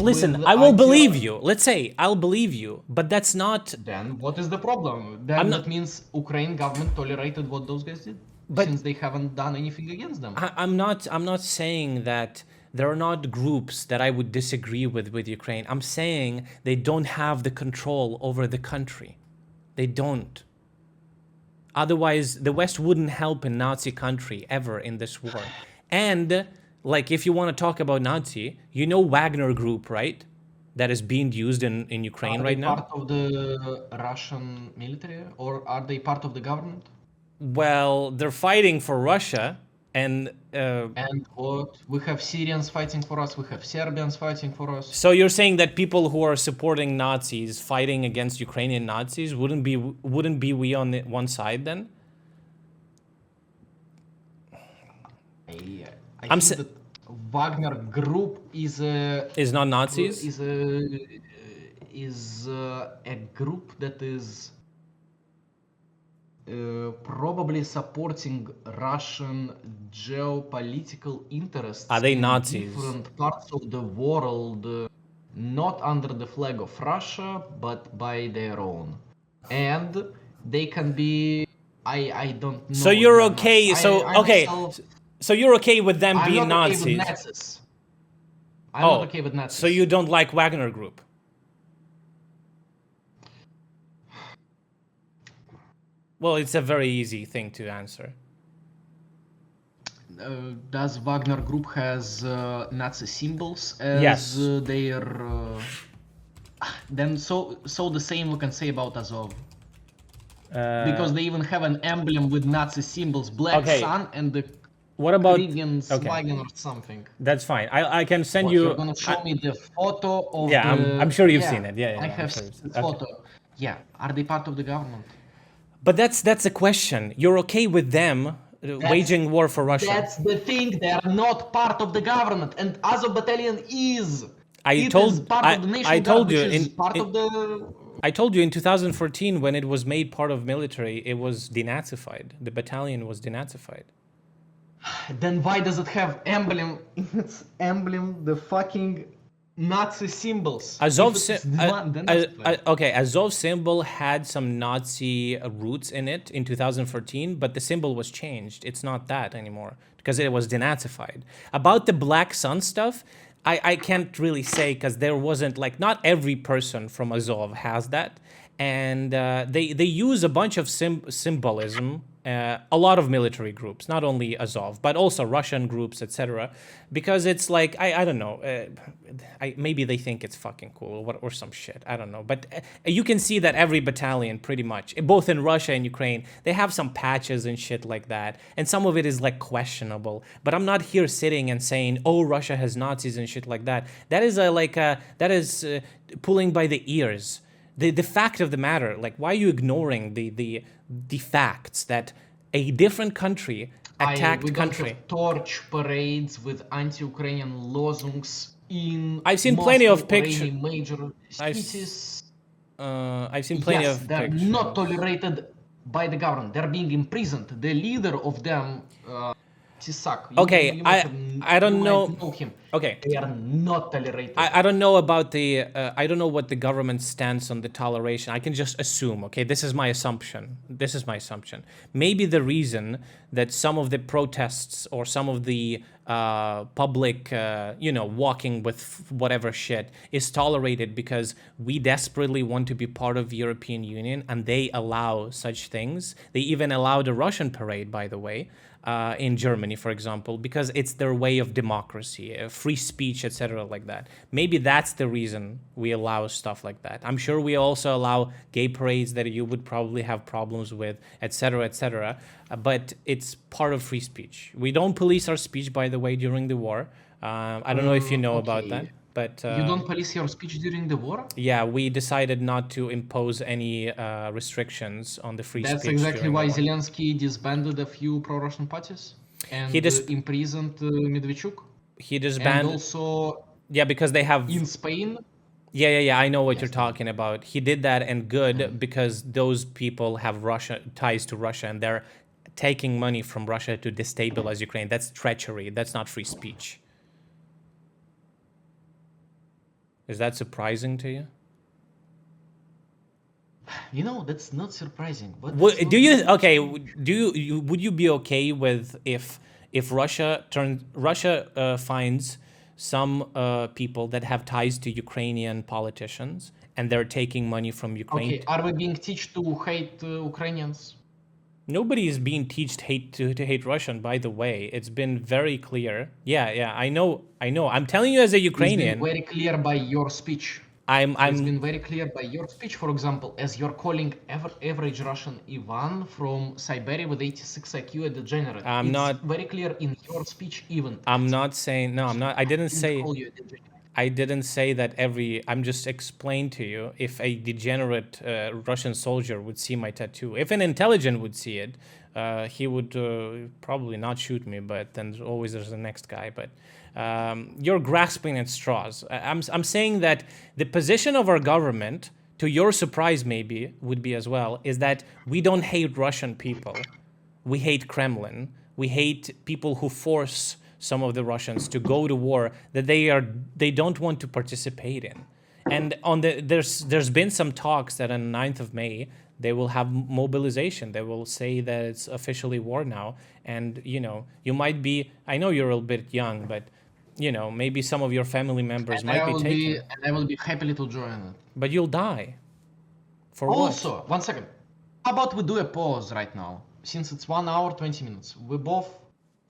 Listen, I will believe you. Let's say I'll believe you, but that's not. Then what is the problem? Then that means Ukraine government tolerated what those guys did, since they haven't done anything against them. I'm not saying that there are not groups that I would disagree with Ukraine. I'm saying they don't have the control over the country. They don't. Otherwise, the West wouldn't help a Nazi country ever in this war. And, like, if you want to talk about Nazi, you know Wagner Group, right? That is being used in Ukraine right now. Are they part of the Russian military, or are they part of the government? Well, they're fighting for Russia, and what? We have Syrians fighting for us, we have Serbians fighting for us. So you're saying that people who are supporting Nazis fighting against Ukrainian Nazis wouldn't be we on one side then? I think that Wagner Group is not Nazis? Is a group that is probably supporting Russian geopolitical interests. Are they in Nazis? Different parts of the world, not under the flag of Russia, but by their own. And they can be. I don't know. So you're okay. So you're okay with them being Nazis? I'm not okay with Nazis. I'm not okay with Nazis. So you don't like Wagner Group? Well, it's a very easy thing to answer. Does Wagner Group has Nazi symbols as yes. Their? Then so the same we can say about Azov. Because they even have an emblem with Nazi symbols, black sun and the. What about Wagon or something? That's fine. I can send you. You're gonna show me the photo of. Yeah, I'm sure you've seen it. Yeah, I have seen the photo. Yeah, are they part of the government? But that's a question. You're okay with them waging war for Russia? That's the thing. They are not part of the government, and Azov Battalion is. I told you in 2014 when it was made part of military, it was denazified. The battalion was denazified. Then why does it have emblem? Its emblem, the fucking Nazi symbols. Azov symbol had some Nazi roots in it in 2014, but the symbol was changed. It's not that anymore because it was denazified. About the black sun stuff, I can't really say because there wasn't not every person from Azov has that, and they use a bunch of symbolism. A lot of military groups, not only Azov, but also Russian groups, etc. Because it's I don't know, maybe they think it's fucking cool or some shit, I don't know. But you can see that every battalion, pretty much, both in Russia and Ukraine, they have some patches and shit like that. And some of it is questionable. But I'm not here sitting and saying, oh, Russia has Nazis and shit like that. That is that is pulling by the ears. The fact of the matter, why are you ignoring the facts that a different country attacked country? Have torch parades with anti-Ukrainian lozungs in. I've seen plenty of pictures. Major cities. I've seen plenty of they're pictures. not tolerated by the government. They're being imprisoned. The leader of them, Tisak. I don't know him. Okay. They are not tolerated. I don't know about the I don't know what the government's stance on the toleration. I can just assume. Okay, this is my assumption. This is my assumption. Maybe the reason that some of the protests or some of the public, walking with whatever shit is tolerated because we desperately want to be part of the European Union, and they allow such things. They even allowed a Russian parade, by the way, in Germany, for example, because it's their way of democracy, free speech, etc., like that. Maybe that's the reason we allow stuff like that. I'm sure we also allow gay parades that you would probably have problems with, etc., etc. But it's part of free speech. We don't police our speech, by the way, during the war. I don't know if you know about that, Okay. but You don't police your speech during the war? yeah, we decided not to impose any restrictions on the free That's speech exactly during the why war. Zelensky disbanded a few pro-Russian parties He and just imprisoned Medvedchuk. he And disbanded. also Yeah, because they have. in Spain, Yeah. I know what you're yes, tell me. talking about. He did that, and good, And because those people have Russia ties to Russia, and they're taking money from Russia to destabilize Ukraine. That's treachery. That's not free speech. Is that surprising to you? that's not surprising, but Would, that's do not you good. okay? Would you be okay with if Russia finds some people that have ties to Ukrainian politicians and they're taking money from Ukraine? Okay, are we being taught to hate Ukrainians? Nobody is being taught to hate Russian. By the way, it's been very clear. Yeah. I know. I'm telling you as a It's been Ukrainian. very clear by your speech. I'm It's I'm been very clear by your speech, for example, as you're calling average Russian Ivan from Siberia with 86 IQ a degenerate. I'm It's not very clear in your speech even. I'm not saying no. I'm not. I didn't Didn't say. call you a degenerate. I didn't say that every. I'm just explain to you if a degenerate Russian soldier would see my tattoo. If an intelligent would see it, he would probably not shoot me. But then there's the next guy. But you're grasping at straws. I'm saying that the position of our government, to your surprise maybe, would be as well, is that we don't hate Russian people. We hate Kremlin. We hate people who force some of the Russians to go to war that they don't want to participate in. And there's been some talks that on 9th of May they will have mobilization. They will say that it's officially war now. And you might be. I know you're a little bit young, but maybe some of your family members And might I be will taking. be and I will be happily to join it. But you'll die. For what? Also, 1 second. How about we do a pause right now? Since it's 1 hour 20 minutes. We both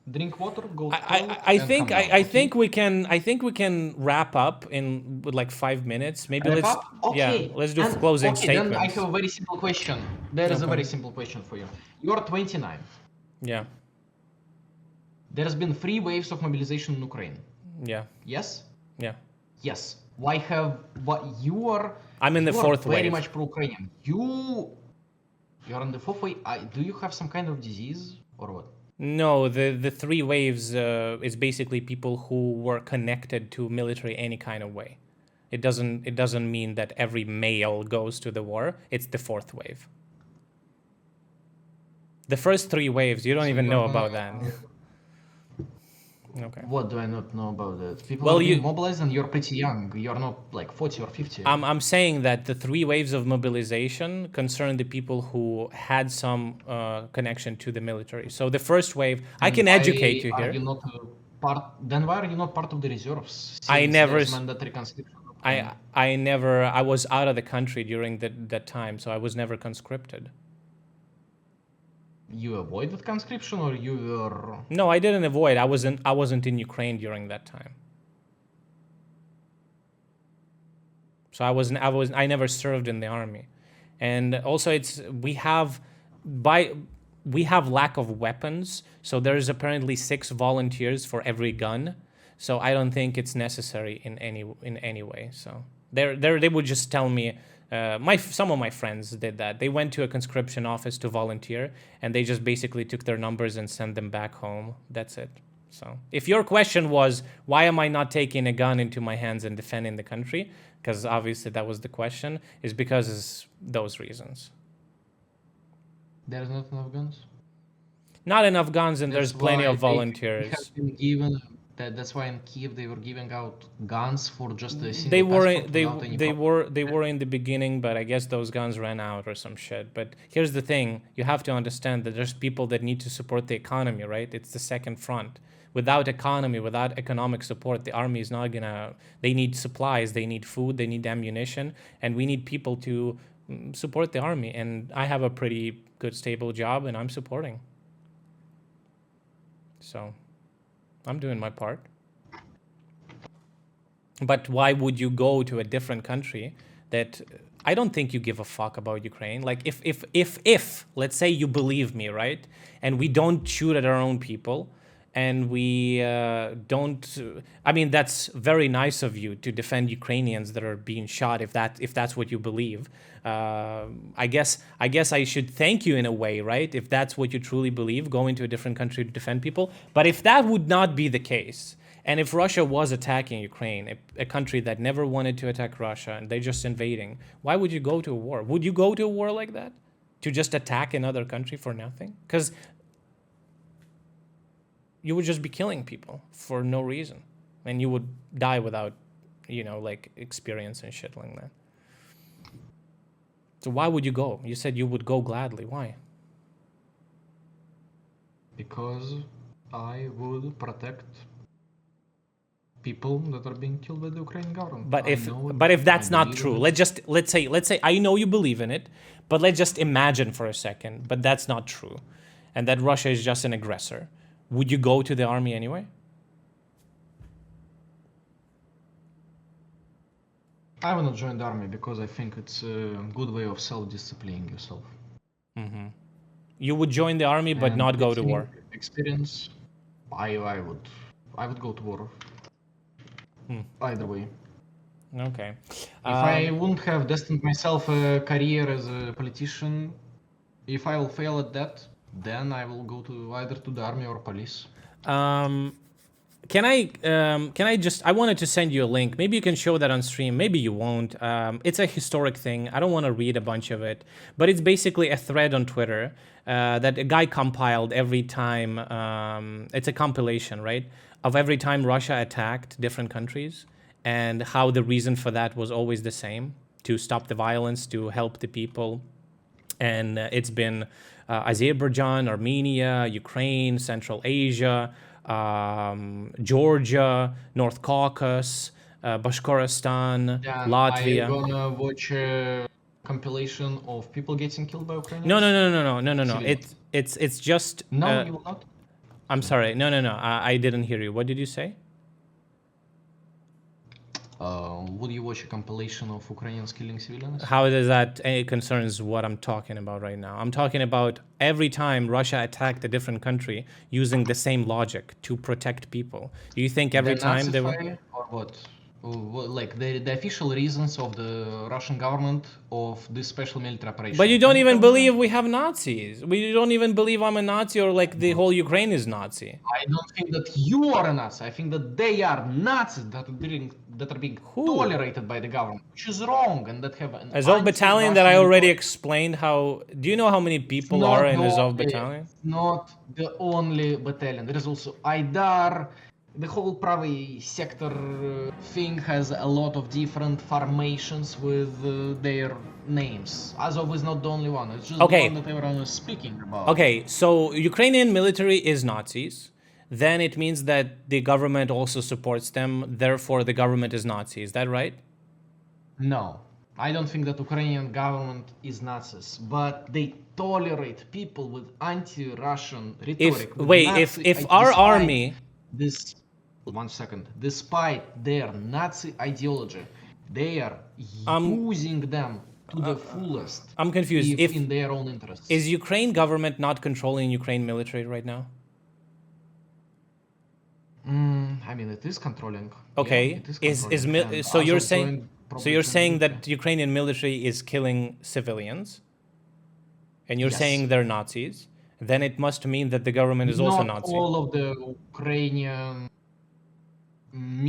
drink water, go to toilet, I and think come down, I okay? think we can wrap up in with like 5 minutes. Maybe Wrap let's up? yeah Okay. let's do And closing okay, then I statements. have a very simple question. There is a Okay. very simple question for you. You're 29. Yeah. There's been 3 waves of mobilization in Ukraine. Yeah. Yes? Yeah. Yes. Why have what you are I'm in the you are fourth very wave. much pro-Ukrainian. You're on the 4th wave. Do you have some kind of disease or what? No, the 3 waves is basically people who were connected to military any kind of way. It doesn't mean that every male goes to the war. It's the 4th wave. The first 3 waves, you don't So even you're know gonna about that. Okay. What do I not know about that? People Well, are being you mobilized and you're pretty young. You're not like 40 or 50. I'm saying that the 3 waves of mobilization concern the people who had some connection to the military. So the first wave, I Then can educate why you are here. you not part? Then why are you not part of the reserves? I Since never, there's s- mandatory conscription. I never, I was out of the country during that time, so I was never conscripted. You avoided conscription, or you were? No, I didn't avoid. I wasn't in Ukraine during that time. So I never served in the army. And also by we have lack of weapons, so there's apparently 6 volunteers for every gun. So I don't think it's necessary in any way. So they would just tell me. Some of my friends did that. They went to a conscription office to volunteer, and they just basically took their numbers and sent them back home. That's it. So if your question was why am I not taking a gun into my hands and defending the country, because obviously that was the question, is because it's those reasons. There's not enough guns. Not enough guns, and That's there's plenty why of they have volunteers. been given. That's why in Kiev they were giving out guns for just a They single were passport they without any they problem. were they were in the beginning, but I guess those guns ran out or some shit. But here's the thing: you have to understand that there's people that need to support the economy, right? It's the second front. Without economy, without economic support, the army is not gonna. They need supplies, they need food, they need ammunition, and we need people to support the army. And I have a pretty good stable job, and I'm supporting. So, I'm doing my part. But why would you go to a different country that I don't think you give a fuck about Ukraine? Like if let's say you believe me, right? And we don't shoot at our own people and we don't I mean that's very nice of you to defend Ukrainians that are being shot if that's what you believe. I guess I should thank you in a way, right? If that's what you truly believe, going to a different country to defend people. But if that would not be the case, and if Russia was attacking Ukraine, a country that never wanted to attack Russia, and they're just invading, why would you go to a war? Would you go to a war like that? To just attack another country for nothing? Because you would just be killing people for no reason. And you would die without, like experience and shit like that. So why would you go? You said you would go gladly. Why? Because I would protect people that are being killed by the Ukrainian government. But if that's not true, let's say I know you believe in it, but let's just imagine for a second, but that's not true, and that Russia is just an aggressor. Would you go to the army anyway? I will not join the army because I think it's a good way of self-disciplining yourself. Mm-hmm. You would join the army but And not go to war. Experience, I would go to war. Either way. Okay. If I wouldn't have destined myself a career as a politician, if I will fail at that, then I will go to either to the army or police. Can I just, I wanted to send you a link. Maybe you can show that on stream. Maybe you won't. It's a historic thing. I don't want to read a bunch of it, but it's basically a thread on Twitter that a guy compiled every time. It's a compilation, right? Of every time Russia attacked different countries and how the reason for that was always the same: to stop the violence, to help the people. And it's been Azerbaijan, Armenia, Ukraine, Central Asia, Georgia, North Caucasus, Bashkortostan, Latvia. Are you gonna watch a compilation of people getting killed by Ukrainians? No. It's just. No, you will not. I'm sorry. No. I didn't hear you. What did you say? Would you watch a compilation of Ukrainians killing civilians? How does that concerns what I'm talking about right now? I'm talking about every time Russia attacked a different country using the same logic to protect people. Do you think every time they were... Or what? Like the official reasons of the Russian government of this special military operation. But you don't even believe we have Nazis. We don't even believe I'm a Nazi or like the whole Ukraine is Nazi. I don't think that you are a Nazi. I think that they are Nazis that are being tolerated by the government, which is wrong, and that have an Azov Battalion that I already explained how... Do you know how many people are in Azov Battalion? It's not the only battalion. There is also Aidar. The whole Pravy sector thing has a lot of different formations with their names. Azov is not the only one. It's just the one that everyone is speaking about. Okay, so Ukrainian military is Nazis. Then it means that the government also supports them. Therefore, the government is Nazi. Is that right? No. I don't think that Ukrainian government is Nazis, but they tolerate people with anti-Russian rhetoric. If our army... One second. Despite their Nazi ideology, they are using them to the fullest. I'm confused. If in their own interests. Is Ukraine government not controlling Ukraine military right now? I mean, it is controlling. Okay. Yeah, so you're saying that Ukrainian military is killing civilians, and you're saying they're Nazis. Then it must mean that the government is also Nazi. Not all of the Ukrainian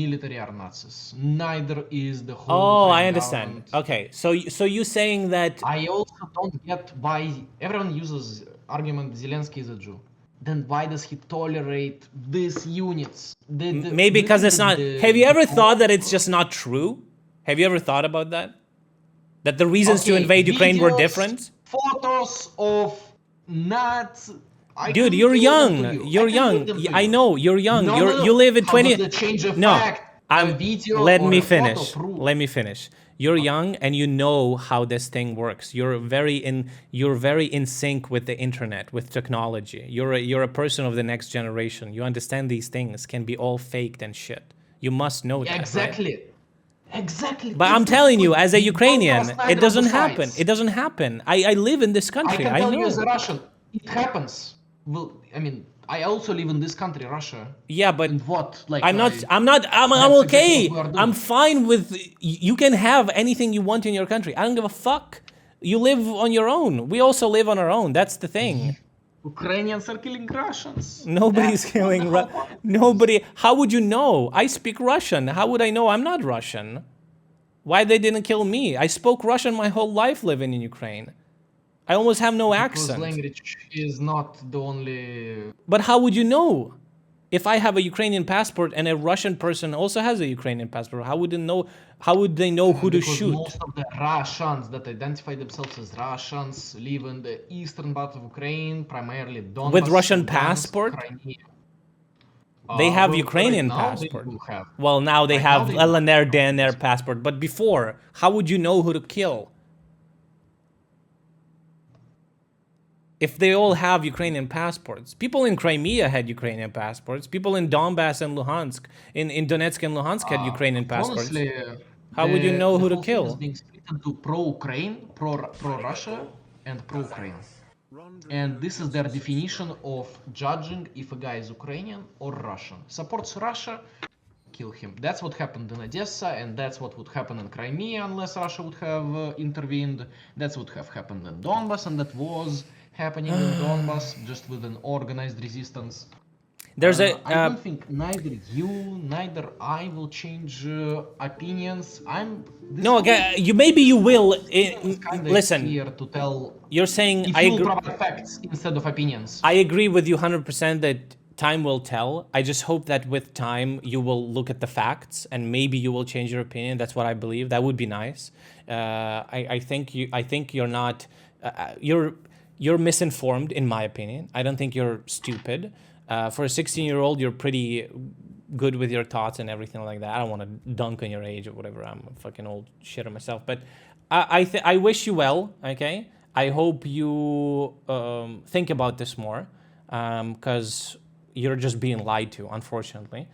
military are Nazis. Neither is the whole. Oh, I understand. Government. Okay, so you're saying that... I also don't get why everyone uses argument Zelensky is a Jew. then why does he tolerate these units? Maybe because it's not. Have you ever thought that it's just not true? Have you ever thought about that? That the reasons to invade Ukraine were different? Photos of nuts. Dude, you're young. You're young. I know you're young. You live in 20. How does it change a No, fact? A video let or me a photo finish. proof? Let me finish. You're young and you know how this thing works. You're very in sync with the internet, with technology. You're a person of the next generation. You understand these things can be all faked and shit. You must know that. Exactly. Right? Exactly. But I'm telling you, as a Ukrainian, it doesn't happen. It doesn't happen. I live in this country. I can tell know. you as a Russian, it happens. Well, I mean, I also live in this country, Russia. Yeah, but and what? Like I'm okay. I'm fine with you can have anything you want in your country. I don't give a fuck. You live on your own. We also live on our own. That's the thing. Ukrainians are killing Russians. Nobody's killing nobody. How would you know? I speak Russian. How would I know I'm not Russian? Why they didn't kill me? I spoke Russian my whole life living in Ukraine. I almost have no accent. Because language is not the only... But how would you know? If I have a Ukrainian passport and a Russian person also has a Ukrainian passport, how would they know? How would they know who to shoot? Most of the Russians that identify themselves as Russians live in the eastern part of Ukraine, primarily Donbas. With Russian passport? They have Ukrainian passport. Well, now they have LNR, DNR passport. But before, how would you know who to kill? If they all have Ukrainian passports. People in Crimea had Ukrainian passports. People in Donbass and Luhansk, in Donetsk and Luhansk had Ukrainian passports. Honestly, how would you know who to kill? The whole thing is being split into pro-Ukraine, pro-Russia, and pro-Ukraine. And this is their definition of judging if a guy is Ukrainian or Russian. Supports Russia, kill him. That's what happened in Odessa, and that's what would happen in Crimea unless Russia would have intervened. That's what would have happened in Donbass, and that was happening in Donbass, just with an organized resistance. There's I don't think neither you, neither I will change opinions. Maybe you will. Listen, here to tell. You're saying if you will provide facts instead of opinions. I agree with you 100% that time will tell. I just hope that with time you will look at the facts and maybe you will change your opinion. That's what I believe. That would be nice. I think you're not. You're misinformed, in my opinion. I don't think you're stupid. For a 16-year-old, you're pretty good with your thoughts and everything like that. I don't want to dunk on your age or whatever. I'm a fucking old shitter myself. But I wish you well, okay? I hope you think about this more because you're just being lied to, unfortunately.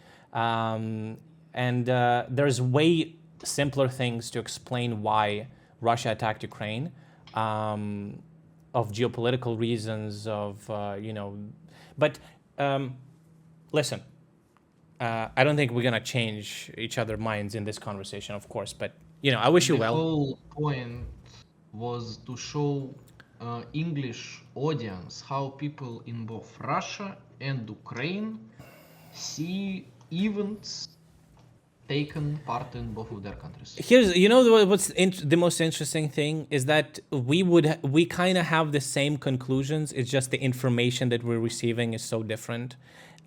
There's way simpler things to explain why Russia attacked Ukraine. Of geopolitical reasons, but listen, I don't think we're gonna change each other's minds in this conversation, of course, but I wish you well. The whole point was to show English audience how people in both Russia and Ukraine see events taken part in both of their countries. Here's, what's the most interesting thing is that we kind of have the same conclusions. It's just the information that we're receiving is so different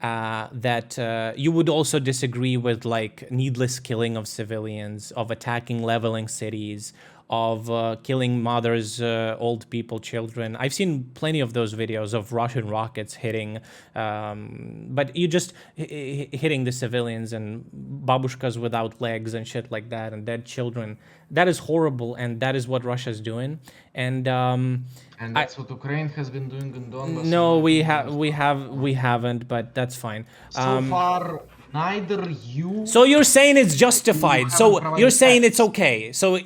that you would also disagree with like needless killing of civilians, of attacking, leveling cities, of killing mothers, old people, children. I've seen plenty of those videos of Russian rockets hitting, but you just hitting the civilians and babushkas without legs and shit like that, and dead children. That is horrible, and that is what Russia's doing. And that's what Ukraine has been doing in Donbass. No, we haven't, but that's fine. So far, neither you. So you're saying it's justified. So you're saying it's okay. So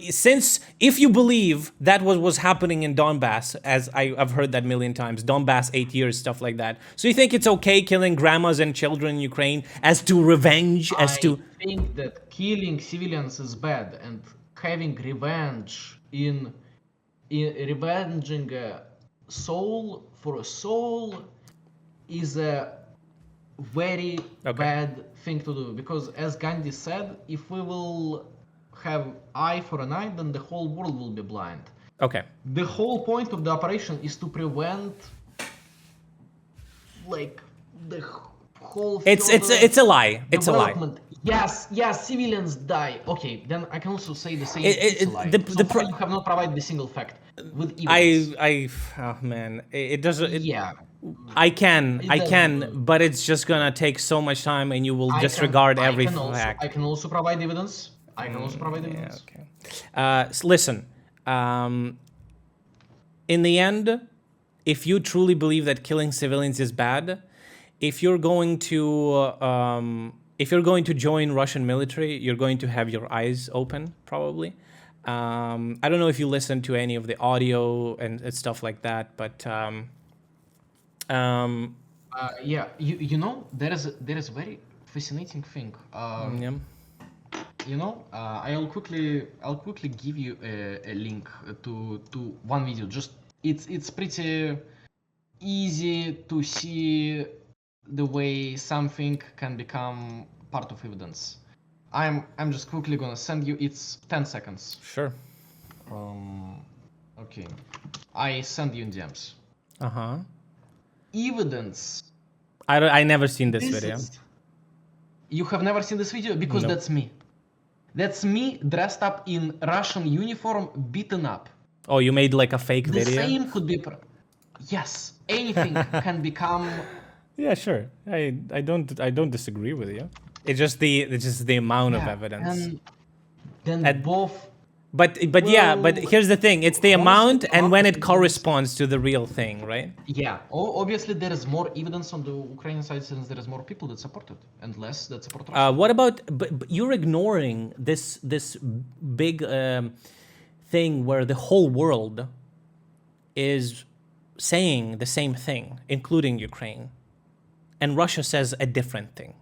if you believe that was happening in Donbass, as I've heard that a million times, Donbass 8 years, stuff like that. So you think it's okay killing grandmas and children in Ukraine as to revenge, I think that killing civilians is bad, and having revenge in revenging a soul for a soul is a very bad thing to do, because as Gandhi said, if we will have eye for an eye, then the whole world will be blind. Okay. The whole point of the operation is to prevent like the whole It's a lie. It's a lie. development. Yes, yes, civilians die. Okay, then I can also say the same. It's a lie. The So far, you have not provided a single fact with evidence. oh man, it doesn't. Yeah, I it can, doesn't. but it's just gonna take so much time, and you will I disregard every fact. I can also provide evidence. I can also provide Yeah, evidence. okay. Listen, in the end, if you truly believe that killing civilians is bad, if you're going to join Russian military, you're going to have your eyes open, probably. I don't know if you listen to any of the audio and stuff like that, but Yeah, you know there is a very fascinating thing. yeah. You know, I'll quickly give you a link to one video. Just it's pretty easy to see the way something can become part of evidence. I'm just quickly gonna send you. It's 10 seconds. Sure. Okay, I send you in DMs. Evidence. I never seen this This video. is. You have never seen this video because No. that's me. That's me dressed up in Russian uniform, beaten up. Oh, you made like a fake The video? same could be. Yes, anything can become. Yeah, sure. I don't disagree with you. It's just the amount of evidence. And then both. But yeah, but Well, here's the thing. It's the honestly, amount and when it evidence- corresponds to the real thing, right? Yeah, obviously there is more evidence on the Ukrainian side since there is more people that support it and less that support Russia. What about but you're ignoring this big thing where the whole world is saying the same thing, including Ukraine, and Russia says a different thing.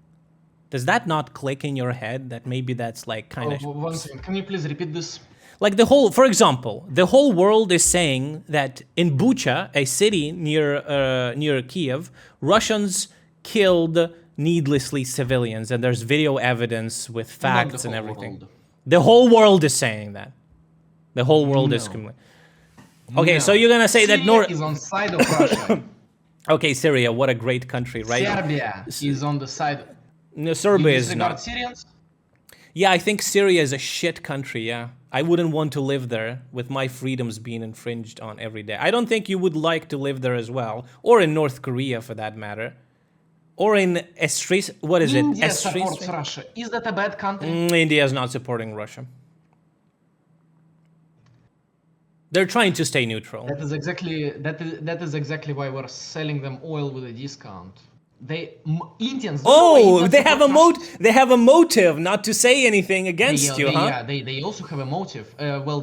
Does that not click in your head that maybe that's like kind of One second, can you please repeat this? like the whole, for example, the whole world is saying that in Bucha, a city near Kiev, Russians killed needlessly civilians, and there's video evidence with facts and whole everything. world. The whole world is saying that. The whole world is. Okay, No. so you're gonna say that Syria is on side of Russia. Okay, Syria, what a great country, right? Serbia is on the side. No, Serbia You is disregard not. Syrians? Yeah, I think Syria is a shit country, yeah. I wouldn't want to live there with my freedoms being infringed on every day. I don't think you would like to live there as well, or in North Korea for that matter, or in Estris. What is India it? supports Russia. Is that a bad country? India is not supporting Russia. They're trying to stay neutral. That is exactly why we're selling them oil with a discount. Indians. Oh, they have a motive not to say anything against you, huh? Yeah, they also have a motive. Well,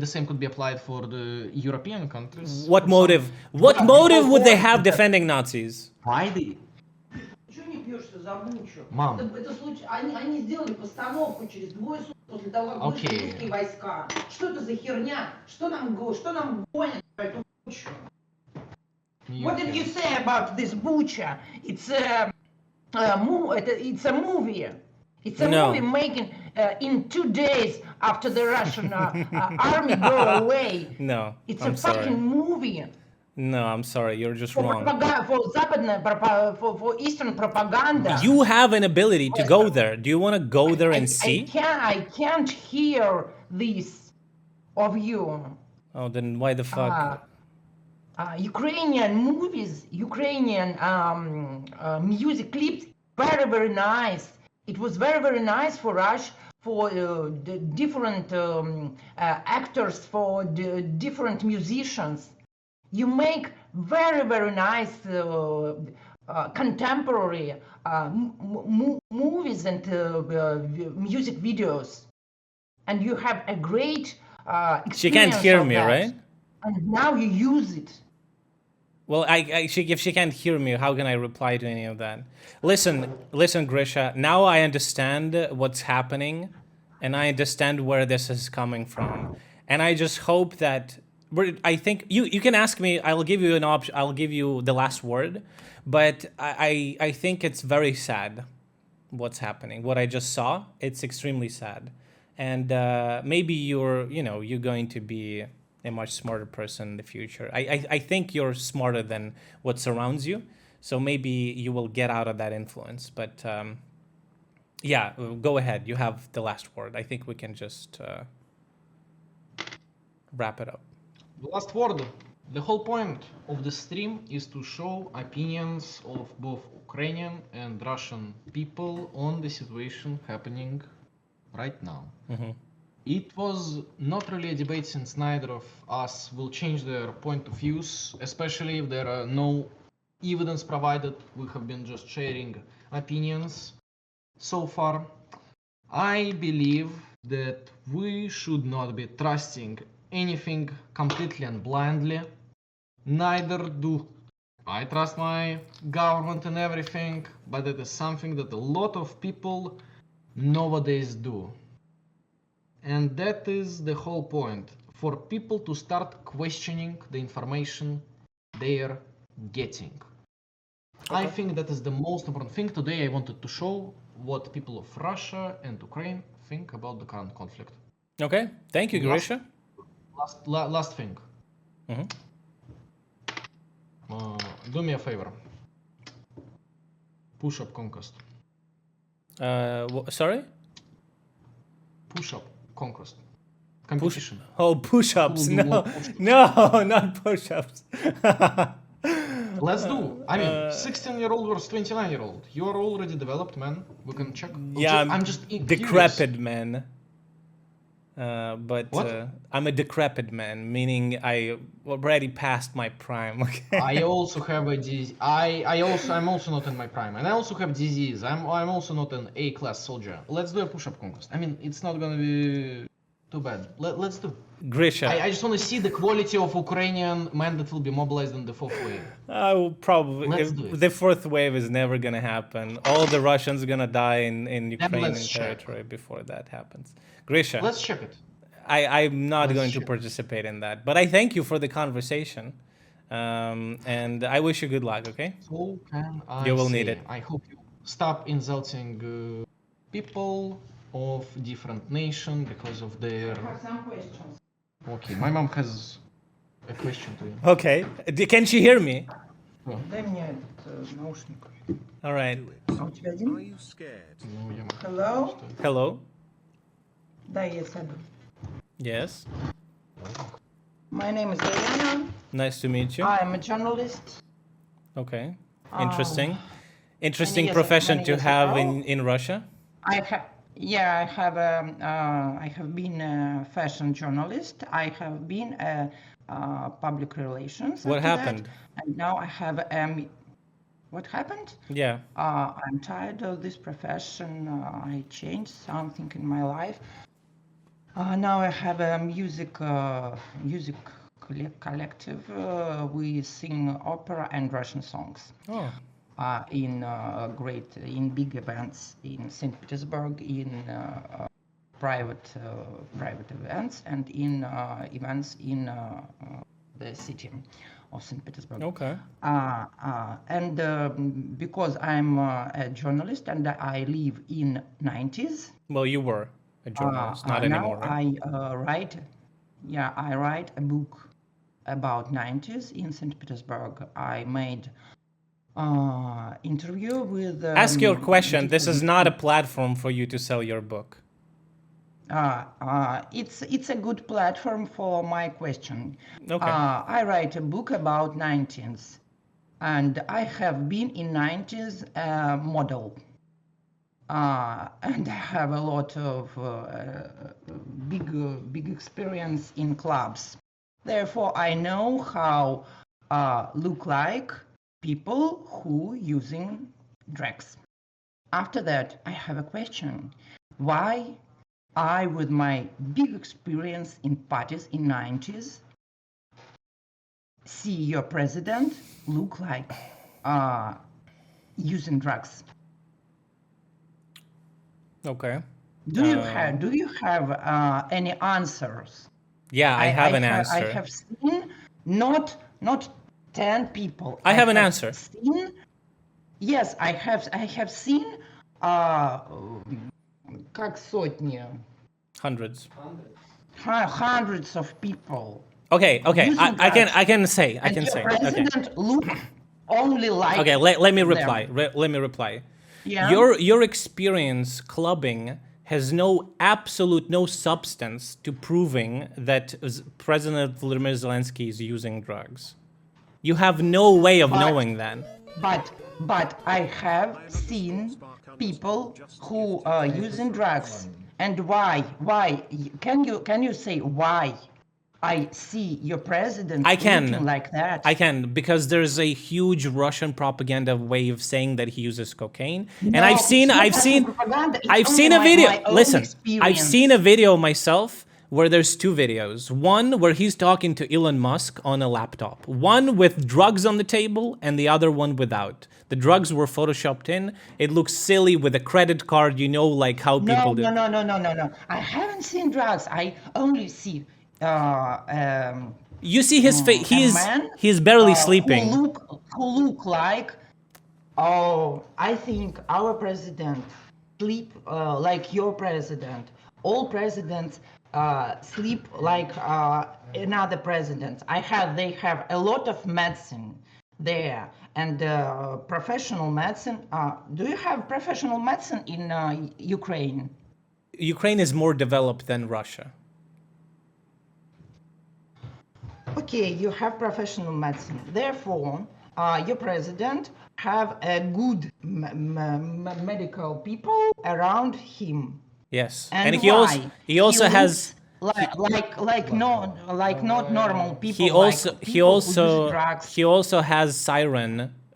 the same could be applied for the European countries. What motive? What motive would they have defending Nazis? Friday. Чего не пьешься за Бучу? Мам. Это случай. Они сделали постановку через двое суток после того, как вышли Окей. русские войска. Что это за херня? Что нам гонят эту Бучу? What did you say about this Bucha? It's a movie. It's a No. movie making in 2 days after the Russian army go away. No, It's I'm a sorry. fucking movie. No, I'm sorry, you're just For wrong. for Eastern propaganda. You have an ability to go there. Do you want to go there and see? I can't hear this of you. Oh, then why the fuck? Ukrainian movies, Ukrainian music clips, very nice. It was very nice for us, for the different actors, for the different musicians. You make very nice contemporary movies and music videos, and you have a great experience. She can't hear of me, that. right? And now you use it. Well, if she can't hear me, how can I reply to any of that? Listen, Grisha. Now I understand what's happening, and I understand where this is coming from, and I just hope that. I think you can ask me. I'll give you an option. I'll give you the last word, but I think it's very sad what's happening. What I just saw, it's extremely sad, and maybe you're going to be a much smarter person in the future. I think you're smarter than what surrounds you. So maybe you will get out of that influence. But yeah, go ahead. You have the last word. I think we can just wrap it up. The last word. The whole point of the stream is to show opinions of both Ukrainian and Russian people on the situation happening right now. It was not really a debate since neither of us will change their point of views, especially if there are no evidence provided. We have been just sharing opinions so far. I believe that we should not be trusting anything completely and blindly. Neither do I trust my government and everything, but it is something that a lot of people nowadays do. And that is the whole point, for people to start questioning the information they're getting. I think that is the most important thing. Today I wanted to show what people of Russia and Ukraine think about the current conflict. Okay, thank you, Grisha. Last thing. Do me a favor. Push-up conquest. Sorry? Push-up conquest. Competition. Push-ups. No, not push-ups. Let's do. I mean, 16-year-old versus 29-year-old. You are already developed, man. We can check. Yeah, I'm just decrepit man. But what? I'm a decrepit man, meaning I already passed my prime. Okay. I also have a disease. I'm also not in my prime, and I also have disease. I'm also not an A-class soldier. Let's do a push-up conquest. I mean, it's not gonna be too bad. Let's do. Grisha. I just want to see the quality of Ukrainian men that will be mobilized in the fourth wave. I will probably. Let's do it. The fourth wave is never gonna happen. All the Russians are gonna die in Ukrainian territory before that happens. Grisha. Let's check it. I'm not going to participate in that, but I thank you for the conversation, and I wish you good luck. Okay. So can I you will need it. I hope you stop insulting people of different nation because of their. I have some questions. Okay, my mom has a question to you. Okay, can she hear me? Дай мне этот наушник. All right. А у тебя один? Are you scared? Hello? Hello. Да, я сяду. Yes. My name is Elena. Nice to meet you. I'm a journalist. Okay. Interesting. Interesting many years- profession many to years have ago. in Russia. I have been a fashion journalist. I have been a public relations. What after that. happened? And now I have what happened? Yeah. I'm tired of this profession. I changed something in my life. Now I have a music collective. We sing opera and Russian songs. Oh. In big events in St. Petersburg, in private events, and in events in the city of St. Petersburg. Okay. And because I'm a journalist and I live in 90s. Well, you were a journalist, not anymore. Now right? I write a book about 90s in St. Petersburg. I made interview with. Ask your question. This is not a platform for you to sell your book. It's a good platform for my question. Okay. I write a book about 90s, and I have been in 90s model. And I have a lot of big experience in clubs. Therefore, I know how look like people who using drugs. After that, I have a question. Why I, with my big experience in parties in 90s, see your president look like using drugs? Okay. Do you have any answers? Yeah, I have an answer. I have seen not 10 people. I have an answer. Yes, I have seen как сотни. Hundreds Hundreds of people. Okay. I can say. President Okay. look only like Okay, let me them. reply. Let me reply. Yeah. Your experience clubbing has no substance to proving that President Vladimir Zelensky is using drugs. You have no way of knowing that. But I have seen people who are using drugs. And why? Why? Can you say why I see your president I looking can. like that? I can, because there's a huge Russian propaganda way of saying that he uses cocaine. And No, I've seen it's not Russian propaganda, it's I've only seen a video. my own Listen, I've experience. seen a video myself where there's two videos. One where he's talking to Elon Musk on a laptop. One with drugs on the table and the other one without. The drugs were photoshopped in. It looks silly with a credit card, you know, like how people do. No. I haven't seen drugs. I only see You see his face. a man He's barely sleeping. who look like. Oh, I think our president sleep like your president. All presidents sleep like another president. They have a lot of medicine there and professional medicine. Do you have professional medicine in Ukraine? Ukraine is more developed than Russia. Okay, you have professional medicine. Therefore, your president have a good medical people around him. Yes, And he why? also has. Like not normal people. He also like people who use drugs. he also has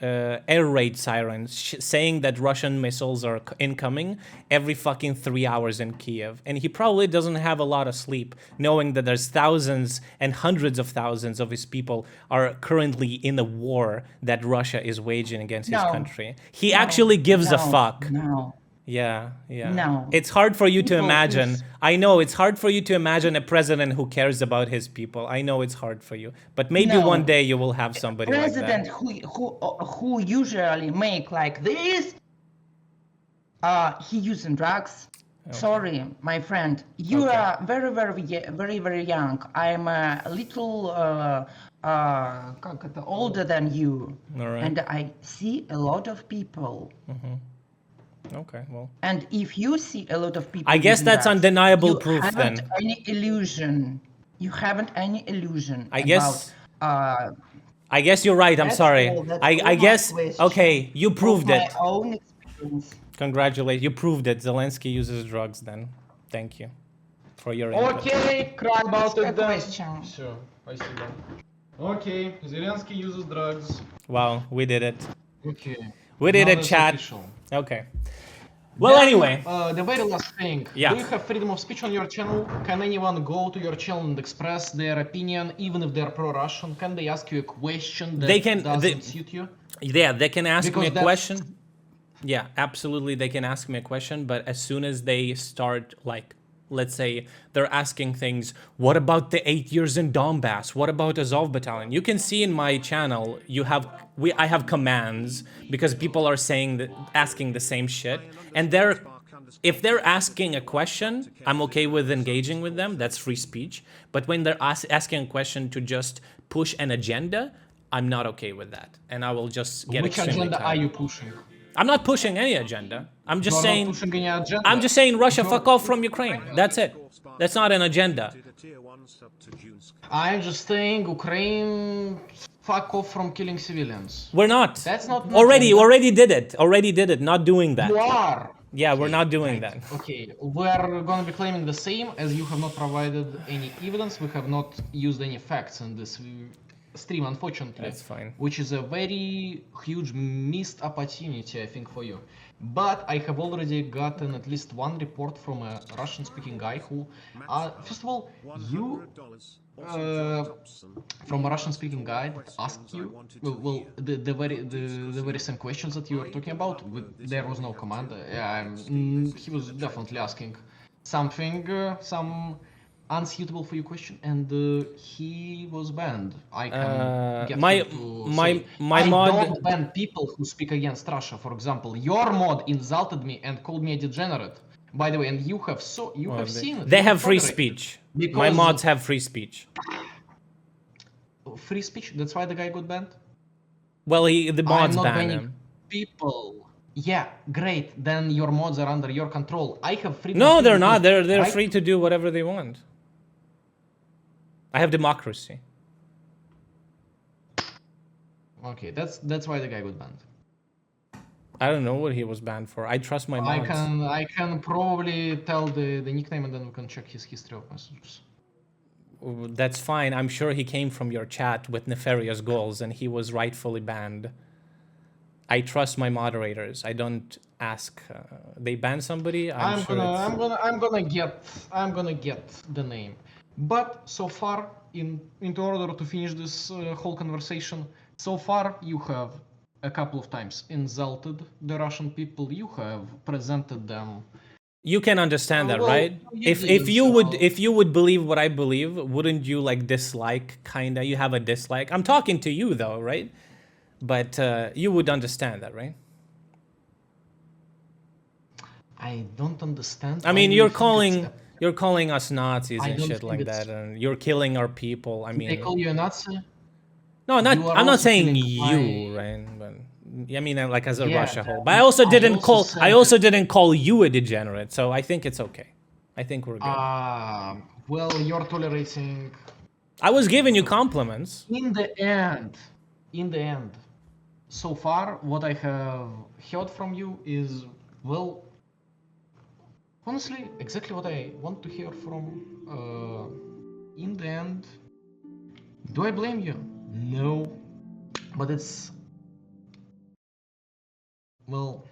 air raid sirens saying that Russian missiles are incoming every fucking 3 hours in Kiev, and he probably doesn't have a lot of sleep, knowing that there's thousands and hundreds of thousands of his people are currently in a war that Russia is waging against his country. He actually gives a fuck. No. Yeah. No. It's hard for you to People imagine. who's- I know it's hard for you to imagine a president who cares about his people. I know it's hard for you, but maybe No. one day you will have somebody like President that. who usually make like this, he using drugs. Okay. Sorry, my friend, you Okay. are very young. I'm a little как это, older than you, All right. and I see a lot of people. Okay, well. And if you see a lot of people, I guess using that's drugs, undeniable you proof haven't then. Any illusion. You haven't any illusion. I guess. About, I guess you're right. I'm that's sorry. all- that's I all my guess. question. Okay, you proved Of it. My own experience. Congratulations. You proved it. Zelensky uses drugs then. Thank you for your input. Okay, cry about A it then. question. Все, спасибо. Okay, Zelensky uses drugs. Wow, we did it. Okay. We did Now it, that's chat. official. Okay. Well, Then, anyway. the very last thing. Yeah. Do you have freedom of speech on your channel? Can anyone go to your channel and express their opinion, even if they're pro-Russian? Can they ask you a question that doesn't suit you? Yeah, they can ask Because me a that's- question. Yeah, absolutely, they can ask me a question, but as soon as they start, like, let's say they're asking things, what about the 8 years in Donbass? What about Azov Battalion? You can see in my channel, I have commands because people are asking the same shit, and if they're asking a question, I'm okay with engaging with them. That's free speech. But when they're asking a question to just push an agenda, I'm not okay with that, and I will just get Which extremely agenda tired. are you pushing? I'm not pushing any agenda. I'm just You're saying. not pushing any agenda. I'm just saying Russia fuck off from Ukraine. That's it. That's not an agenda. I'm just saying Ukraine fuck off from killing civilians. We're not. That's not an already agenda. already did it. Not doing that. You are. Yeah, we're not doing that. Okay, we are going to be claiming the same, as you have not provided any evidence. We have not used any facts in this stream, unfortunately. That's fine. Which is a very huge missed opportunity, I think, for you. But I have already gotten at least one report from a Russian-speaking guy who, first of all, you, from a Russian-speaking guy that asked you, the very same questions that you were talking about. There was no command. He was definitely asking something, some unsuitable for your question, and he was banned. I can get my him to my say, my I mod. don't ban people who speak against Russia. For example, your mod insulted me and called me a degenerate. By the way, and you have seen it. They You have free tolerate it. speech. My Because- mods have free speech. Free speech. That's why the guy got banned. Well, the I'm mods not ban banning him. people. Yeah, great. Then your mods are under your control. I have freedom. No, too, they're because not. They're right free to do whatever they want. I have democracy. Okay, that's why the guy got banned. I don't know what he was banned for. I trust my mods. I can probably tell the nickname and then we can check his history of messages. That's fine. I'm sure he came from your chat with nefarious goals and he was rightfully banned. I trust my moderators. I don't ask. They ban somebody. I'm gonna get the name. But so far, in order to finish this whole conversation, so far you have a couple of times insulted the Russian people. You have presented them. You can understand that, well, right? you If didn't, if you would believe what I believe, wouldn't you like dislike kinda? You have a dislike. I'm talking to you though, right? But you would understand that, right? I don't understand. I why mean, do you think you're calling us Nazis I and don't shit think like it's- that, and you're killing our people. I Did they mean, call you a Nazi? no, You are I'm not also saying killing you, my- right? But I mean, like as a Yeah, Russia whole. then But I also I didn't also call. said I also that- didn't call you a degenerate, so I think it's okay. I think we're good. Well, you're tolerating. I was giving you compliments. In the end, so far, what I have heard from you is, well, honestly, exactly what I want to hear from. In the end, do I blame you? No, but it's, well,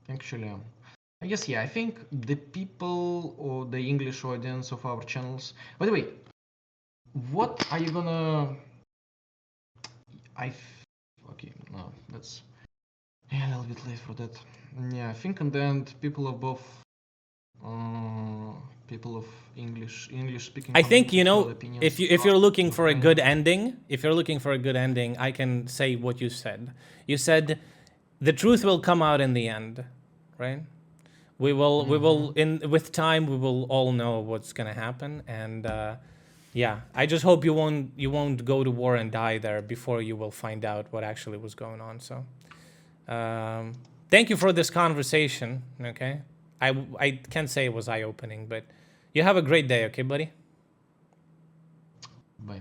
actually, I guess, yeah, I think the people or the English audience of our channels. By the way, what are you gonna? Okay, no, that's a little bit late for that. Yeah, I think in the end, people of both, people of English speaking. I think you know opinions if you're looking are for a fine. good ending, I can say what you said. You said the truth will come out in the end, right? We will with time we will all know what's gonna happen, and yeah, I just hope you won't go to war and die there before you will find out what actually was going on. So, thank you for this conversation. Okay, I can't say it was eye opening, but you have a great day. Okay, buddy. Bye.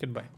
Goodbye.